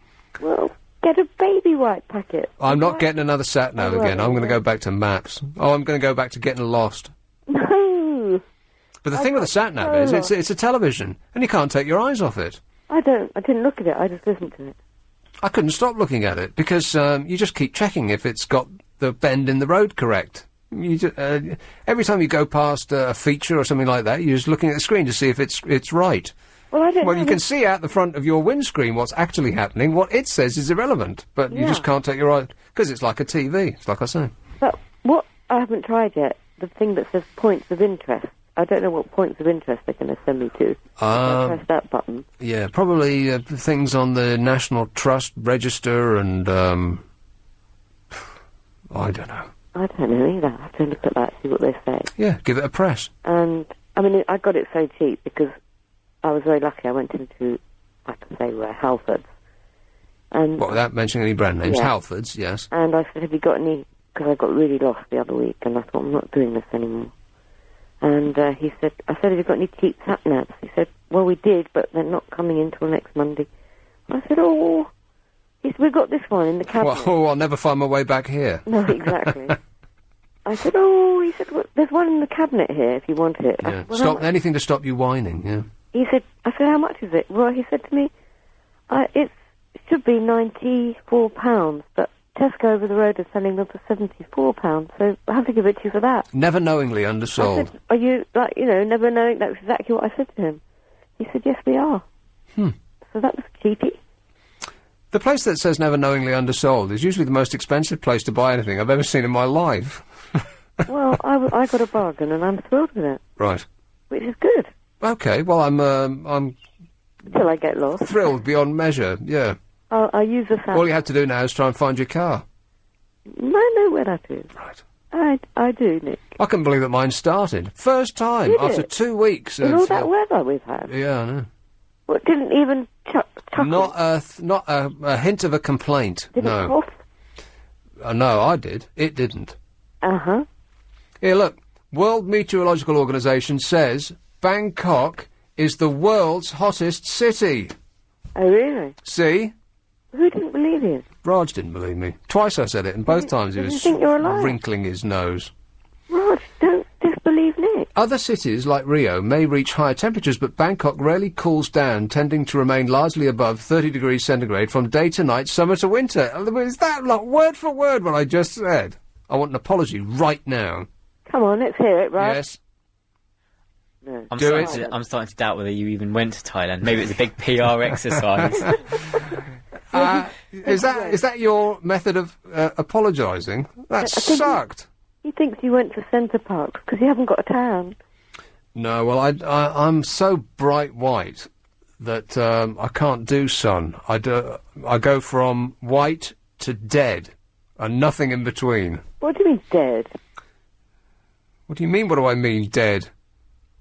Well, get a baby white packet. I'm not getting another sat-nav again. I'm going to go back to maps. Oh, I'm going to go back to getting lost. No. But the thing with the sat-nav is it's a television, and you can't take your eyes off it. I didn't look at it, I just listened to it. I couldn't stop looking at it, because you just keep checking if it's got the bend in the road correct. Every time you go past a feature or something like that, you're just looking at the screen to see if it's right. Well, I don't know. You can see out the front of your windscreen what's actually happening. What it says is irrelevant, but you just can't take your eye, because it's like a TV, it's like I say. But what I haven't tried yet, the thing that says points of interest, I don't know what points of interest they're going to send me to. I press that button. Yeah, probably things on the National Trust Register and, I don't know. I don't know either. I have to look at that, see what they say. Yeah, give it a press. And, I mean, I got it so cheap because I was very lucky. I went into, I can say where, Halfords. And what, without mentioning any brand names? Yeah. Halfords, yes. And I said, have you got any, because I got really lost the other week, and I thought, I'm not doing this anymore. And he said, I said, have you got any cheap sat-navs? He said, well, we did, but they're not coming in till next Monday. I said, oh. He said, we've got this one in the cabinet. Well, I'll never find my way back here. No, exactly. I said, oh, he said, well, there's one in the cabinet here if you want it. Yeah. Said, well, anything to stop you whining, yeah. He said, I said, how much is it? Well, he said to me, it should be £94, but Tesco over the road is selling them for £74, so I have to give it to you for that. Never knowingly undersold. I said, are you, like, never knowing? That was exactly what I said to him. He said, yes, we are. So that was cheapy. The place that says never knowingly undersold is usually the most expensive place to buy anything I've ever seen in my life. Well, I got a bargain, and I'm thrilled with it. Right. Which is good. Okay, well, I'm Until I get lost. Thrilled beyond measure, yeah. I'll use the sound. All you have to do now is try and find your car. I know where that is. Right. I do, Nick. I couldn't believe that mine started. First time, Did after it? 2 weeks. In all that weather we've had. Yeah, I know. Well, it didn't even chuckle. Not a hint of a complaint, Did no. it cough? No, I did. It didn't. Uh-huh. Here, look. World Meteorological Organization says Bangkok is the world's hottest city. Oh, really? See? Who didn't believe you? Raj didn't believe me. Twice I said it, and both times he was think you're a liar? wrinkling his nose. Raj, don't disbelieve Nick. Other cities, like Rio, may reach higher temperatures, but Bangkok rarely cools down, tending to remain largely above 30 degrees centigrade from day to night, summer to winter. Is that like word for word what I just said? I want an apology right now. Come on, let's hear it, Raj. Yes. No. I'm starting to doubt whether you even went to Thailand. Maybe it was a big PR exercise. Is that your method of apologising? That sucked. He thinks you went to Centre Park because you haven't got a tan. No, well, I'm so bright white that I can't do sun. I go from white to dead, and nothing in between. What do you mean dead? What do you mean? What do I mean, dead?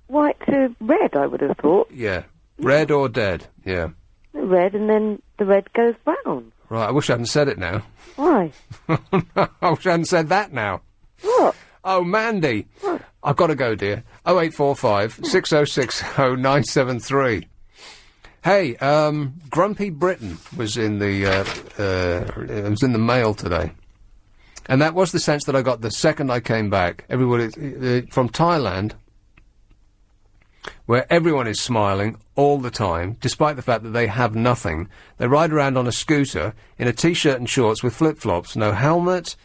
White to red, I would have thought. Yeah, red or dead. Yeah. Red, and then the red goes brown. Right. I wish I hadn't said it now. Why? I wish I hadn't said that now. What? Oh, Mandy. What? I've got to go, dear. 0845 6060 973. Hey, Grumpy Britain was in the it was in the mail today, and that was the sense that I got the second I came back. Everybody from Thailand, where everyone is smiling all the time, despite the fact that they have nothing. They ride around on a scooter in a t-shirt and shorts with flip-flops, no helmet.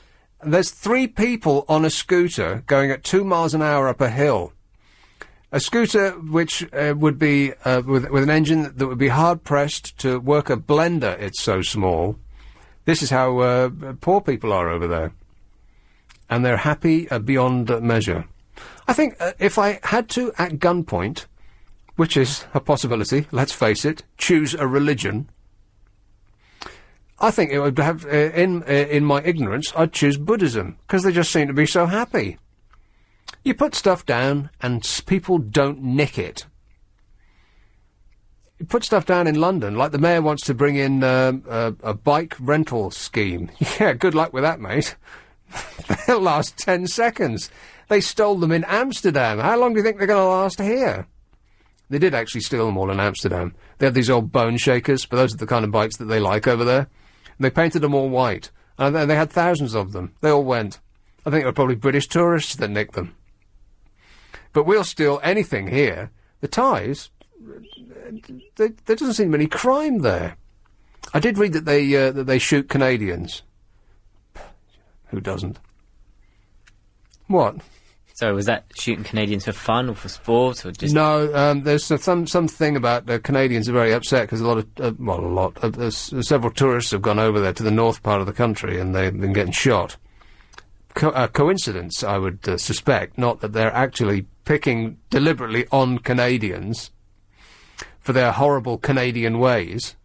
There's 3 people on a scooter going at 2 miles an hour up a hill. A scooter which would be with an engine that would be hard-pressed to work a blender, it's so small. This is how poor people are over there. And they're happy beyond measure. I think if I had to, at gunpoint, which is a possibility, let's face it, choose a religion, I think it would have, in my ignorance, I'd choose Buddhism, because they just seem to be so happy. You put stuff down, and people don't nick it. put stuff down in London, like the mayor wants to bring in a bike rental scheme. Yeah, good luck with that, mate. They'll last 10 seconds. They stole them in Amsterdam. How long do you think they're going to last here? They did actually steal them all in Amsterdam. They had these old bone shakers, but those are the kind of bikes that they like over there. And they painted them all white. And they had thousands of them. They all went. I think they were probably British tourists that nicked them. But we'll steal anything here. The ties, there doesn't seem any crime there. I did read that they shoot Canadians. Who doesn't? What? So was that shooting Canadians for fun or for sport or just... No, there's something about Canadians are very upset because several tourists have gone over there to the north part of the country and they've been getting shot. Coincidence, I would suspect, not that they're actually picking deliberately on Canadians for their horrible Canadian ways.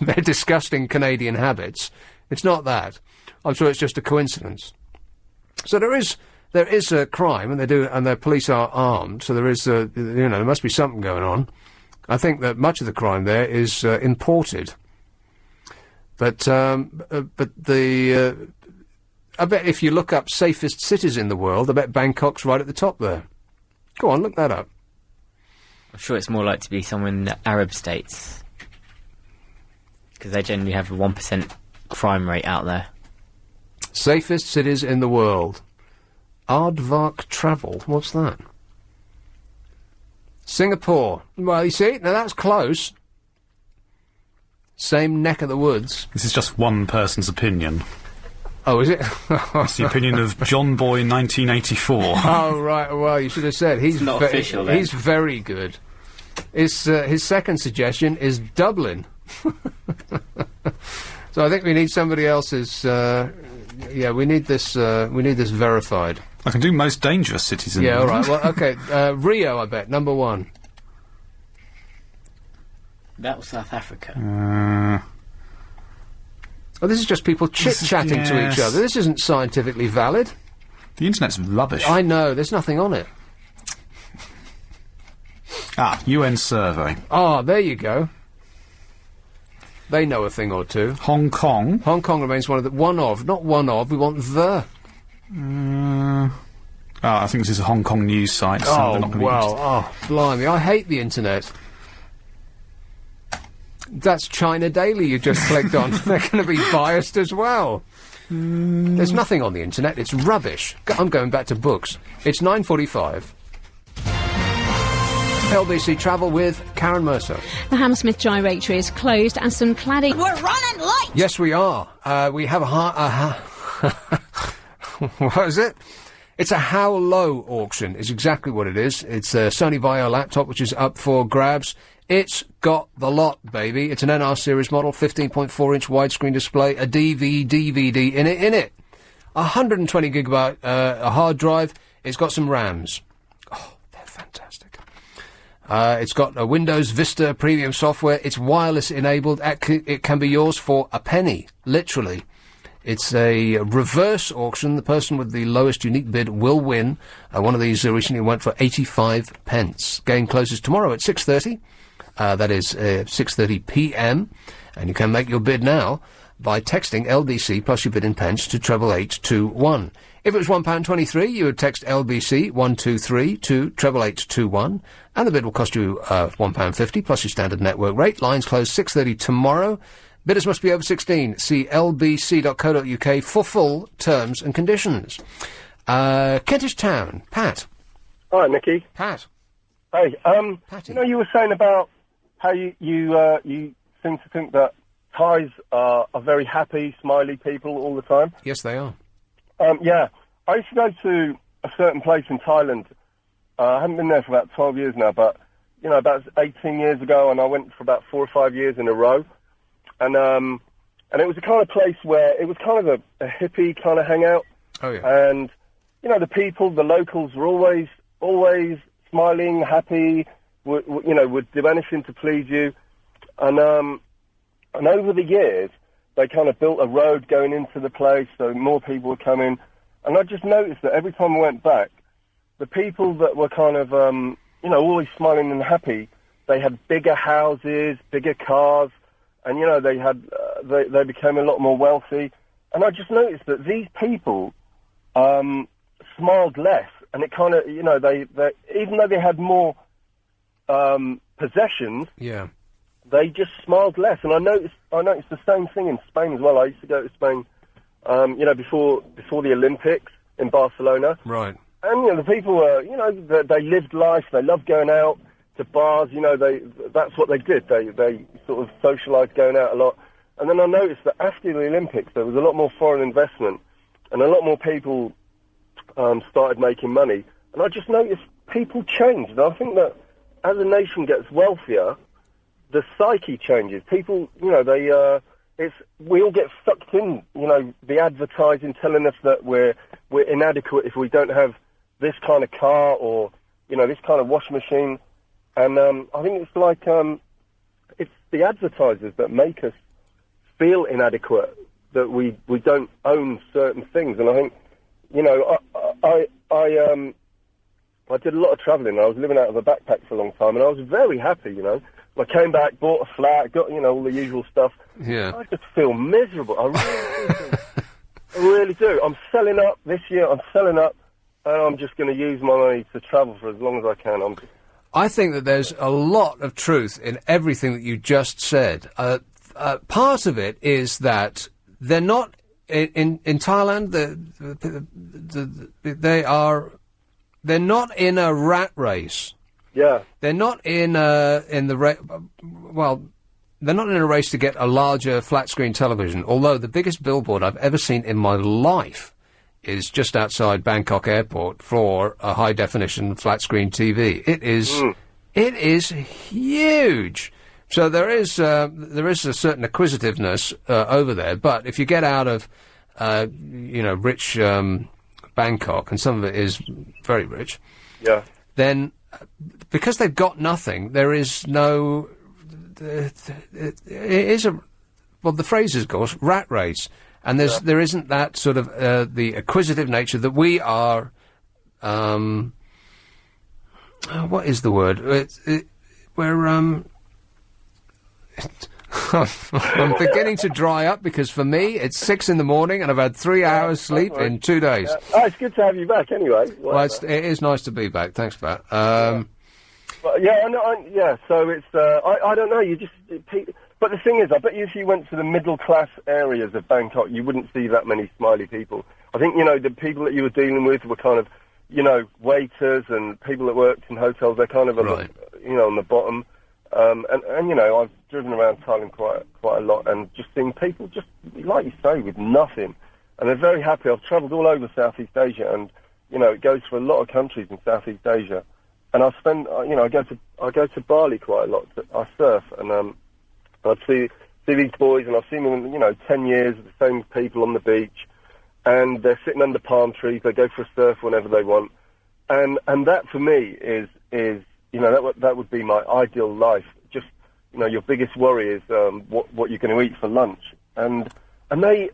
Their disgusting Canadian habits. It's not that. I'm sure it's just a coincidence. So there is a crime, and their police are armed. So there is, there must be something going on. I think that much of the crime there is imported. But I bet if you look up safest cities in the world, I bet Bangkok's right at the top there. Go on, look that up. I'm sure it's more likely to be somewhere in the Arab states, because they generally have a 1% crime rate out there. Safest cities in the world. Aardvark Travel. What's that? Singapore. Well, you see, now that's close. Same neck of the woods. This is just one person's opinion. Oh, is it? It's the opinion of John Boy 1984. Oh, right. Well, you should have said. He's not official, then. He's very good. His second suggestion is Dublin. So I think we need somebody else's... we need this verified. I can do most dangerous cities in the all world. right. Well, okay. Rio, I bet, number 1. That was South Africa. Oh, this is just people chit-chatting to each other. This isn't scientifically valid. The internet's rubbish. I know. There's nothing on it. UN survey. There you go. They know a thing or two. Hong Kong. Hong Kong remains not one of. We want the. I think this is a Hong Kong news site. So they're not gonna blimey! I hate the internet. That's China Daily you just clicked on. They're going to be biased as well. There's nothing on the internet. It's rubbish. I'm going back to books. It's 9:45. LBC Travel with Karen Mercer. The Hammersmith Gyratory is closed and some cladding... We're running late! Yes, we are. We have what is it? It's a How Low auction, is exactly what it is. It's a Sony Vaio laptop, which is up for grabs. It's got the lot, baby. It's an NR series model, 15.4-inch widescreen display, a DVD in it. 120 gigabyte a hard drive. It's got some RAMs. Oh, they're fantastic. It's got a Windows Vista premium software. It's wireless enabled. It can be yours for a penny, literally. It's a reverse auction. The person with the lowest unique bid will win. One of these recently went for 85 pence. Game closes tomorrow at 6:30. That is 6:30 p.m. And you can make your bid now by texting LBC plus your bid in pence to 88821. If it was £1.23, you would text LBC 123 to 88821, and the bid will cost you £1.50 plus your standard network rate. Lines close 6:30 tomorrow. Bidders must be over 16. See lbc.co.uk for full terms and conditions. Kentish Town, Pat. Hi, Nicky. Pat. Hey, Patty. you were saying about how you seem to think that Thais are very happy, smiley people all the time. Yes, they are. Yeah. I used to go to a certain place in Thailand. I haven't been there for about 12 years now, but, about 18 years ago, and I went for about 4 or 5 years in a row. And it was a kind of place where it was kind of a hippie kind of hangout. Oh, yeah. And, the people, the locals were always smiling, happy, would do anything to please you. And over the years, they kind of built a road going into the place, so more people would come in. And I just noticed that every time I went back, the people that were kind of always smiling and happy, they had bigger houses, bigger cars, and, they had, they became a lot more wealthy. And I just noticed that these people, smiled less, and it kind of, they even though they had more, possessions, they just smiled less. And I noticed the same thing in Spain as well. I used to go to Spain, before the Olympics in Barcelona. Right. And, the people were, they lived life, they loved going out to bars, that's what they did. They sort of socialised going out a lot. And then I noticed that after the Olympics, there was a lot more foreign investment, and a lot more people started making money. And I just noticed people changed. And I think that as a nation gets wealthier, the psyche changes. People, we all get sucked in, the advertising telling us that we're inadequate if we don't have this kind of car or, this kind of washing machine. And I think it's like, it's the advertisers that make us feel inadequate, that we don't own certain things. And I think, I did a lot of travelling. I was living out of a backpack for a long time, and I was very happy, I came back, bought a flat, got, all the usual stuff. Yeah. I just feel miserable. I really do. I really do. I'm selling up this year. I'm selling up, and I'm just going to use my money to travel for as long as I can. I think that there's a lot of truth in everything that you just said. Part of it is that they're not in Thailand. They're not in a rat race. Yeah. They're not in they're not in a race to get a larger flat screen television. Although the biggest billboard I've ever seen in my life is just outside Bangkok Airport for a high definition flat screen TV. It is huge. So there is a certain acquisitiveness over there. But if you get out of rich Bangkok, and some of it is very rich, then because they've got nothing, there is no. It is the phrase is, of course, rat race. And there isn't that sort of the acquisitive nature that we are. What is the word? We're I'm beginning to dry up because for me it's 6 a.m. and I've had 3 hours sleep in 2 days. It's good to have you back anyway. Well, it is nice to be back. Thanks for that. But so it's I don't know. You just. But the thing is, I bet you if you went to the middle-class areas of Bangkok, you wouldn't see that many smiley people. I think, the people that you were dealing with were kind of, waiters and people that worked in hotels. They're kind of, on the bottom. And I've driven around Thailand quite a lot and just seen people just, like you say, with nothing. And they're very happy. I've travelled all over Southeast Asia and, it goes for a lot of countries in Southeast Asia. And I spend, I go to Bali quite a lot. I surf and, I'd see these boys, and I've seen them, 10 years, the same people on the beach, and they're sitting under palm trees. They go for a surf whenever they want, and that for me is that would be my ideal life. Just your biggest worry is what you're going to eat for lunch, and they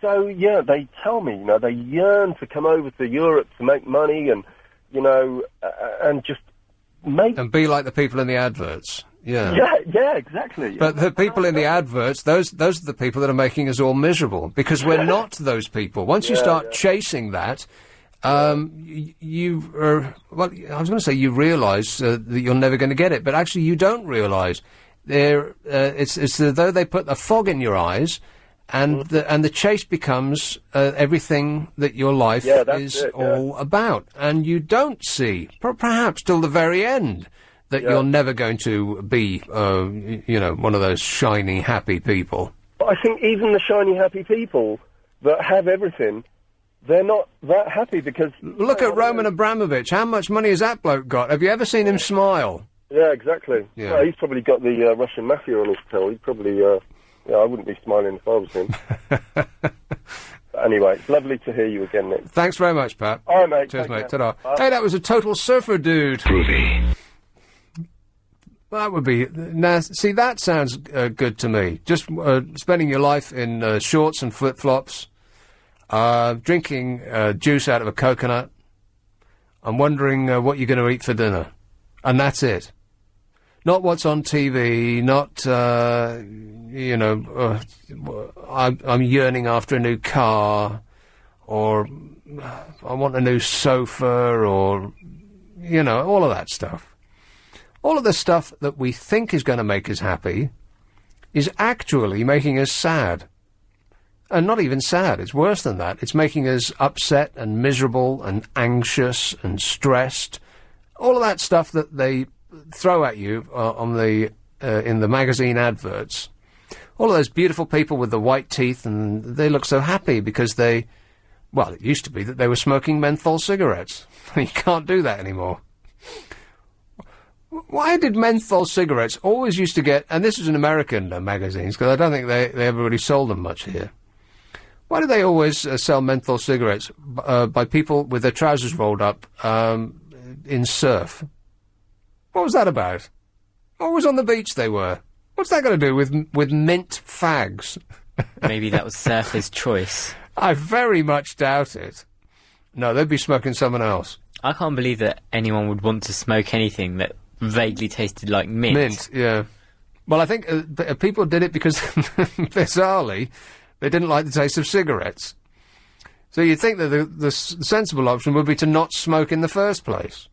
tell me they yearn to come over to Europe to make money and and just make and be like the people in the adverts. Yeah, exactly. But the people in the adverts, those are the people that are making us all miserable, because we're not those people. Once you start chasing that, I was going to say you realise that you're never going to get it, but actually you don't realise. It's as though they put a fog in your eyes, and the chase becomes everything that your life is all about, and you don't see, perhaps till the very end, that you're never going to be, one of those shiny, happy people. But I think even the shiny, happy people that have everything, they're not that happy because... Look at Roman Abramovich. How much money has that bloke got? Have you ever seen him smile? Yeah, exactly. Yeah. Well, he's probably got the Russian mafia on his tail. He probably... I wouldn't be smiling if I was him. Anyway, it's lovely to hear you again, Nick. Thanks very much, Pat. All right, mate. Cheers, mate. Ta-da. Hey, that was a total surfer dude. Groovy. Well, that would be... Now, see, that sounds good to me. Just spending your life in shorts and flip-flops, drinking juice out of a coconut, I'm wondering what you're going to eat for dinner. And that's it. Not what's on TV, not, I'm yearning after a new car, or I want a new sofa, or, all of that stuff. All of the stuff that we think is going to make us happy is actually making us sad. And not even sad, it's worse than that. It's making us upset and miserable and anxious and stressed. All of that stuff that they throw at you in the magazine adverts. All of those beautiful people with the white teeth, and they look so happy because it used to be that they were smoking menthol cigarettes. You can't do that anymore. Why did menthol cigarettes always used to get, and this is in American magazines, because I don't think they ever really sold them much here. Why do they always sell menthol cigarettes by people with their trousers rolled up in surf? What was that about? Always on the beach they were. What's that got to do with mint fags? Maybe that was surfer's choice. I very much doubt it. No, they'd be smoking someone else. I can't believe that anyone would want to smoke anything that vaguely tasted like mint. Mint, yeah. Well, I think people did it because, bizarrely, they didn't like the taste of cigarettes. So you'd think that the sensible option would be to not smoke in the first place.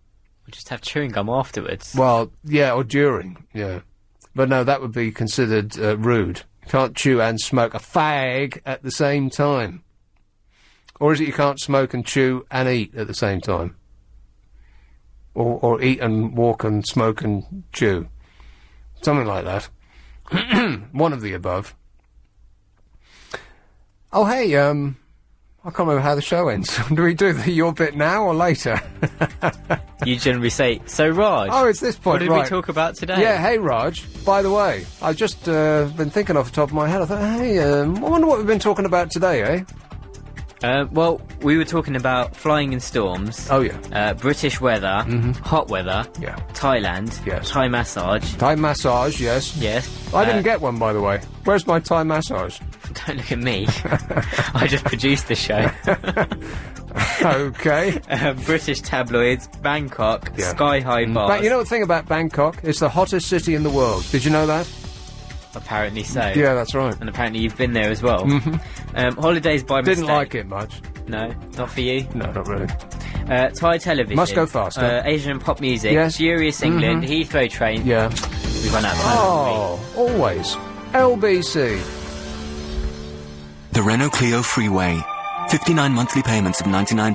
Or just have chewing gum afterwards. Well, yeah, or during, yeah. But no, that would be considered rude. You can't chew and smoke a fag at the same time. Or is it you can't smoke and chew and eat at the same time? Or eat and walk and smoke and chew. Something like that. One of the above. Oh, hey, I can't remember how the show ends. Do we do your bit now or later? You generally say, so Raj. Oh, it's this point, what did we talk about today? Yeah, hey Raj, by the way, I've just been thinking off the top of my head, I thought, hey, I wonder what we've been talking about today, eh? Well, we were talking about flying in storms. Oh, yeah. British weather, hot weather, yeah. Thailand, yes. Thai massage. Thai massage, yes. Yes. I didn't get one, by the way. Where's my Thai massage? Don't look at me. I just produced the show. Okay. British tabloids, Bangkok, sky-high bars. You know the thing about Bangkok? It's the hottest city in the world. Did you know that? Apparently so. Yeah, that's right. And apparently you've been there as well. Holidays by mistake. Didn't like it much. No, not for you? No, not really. Thai television. Must go faster. Asian pop music. Yes. Furious England. Heathrow train. Yeah. We've run out of time. Oh, always. LBC. The Renault Clio Freeway. 59 monthly payments of £99.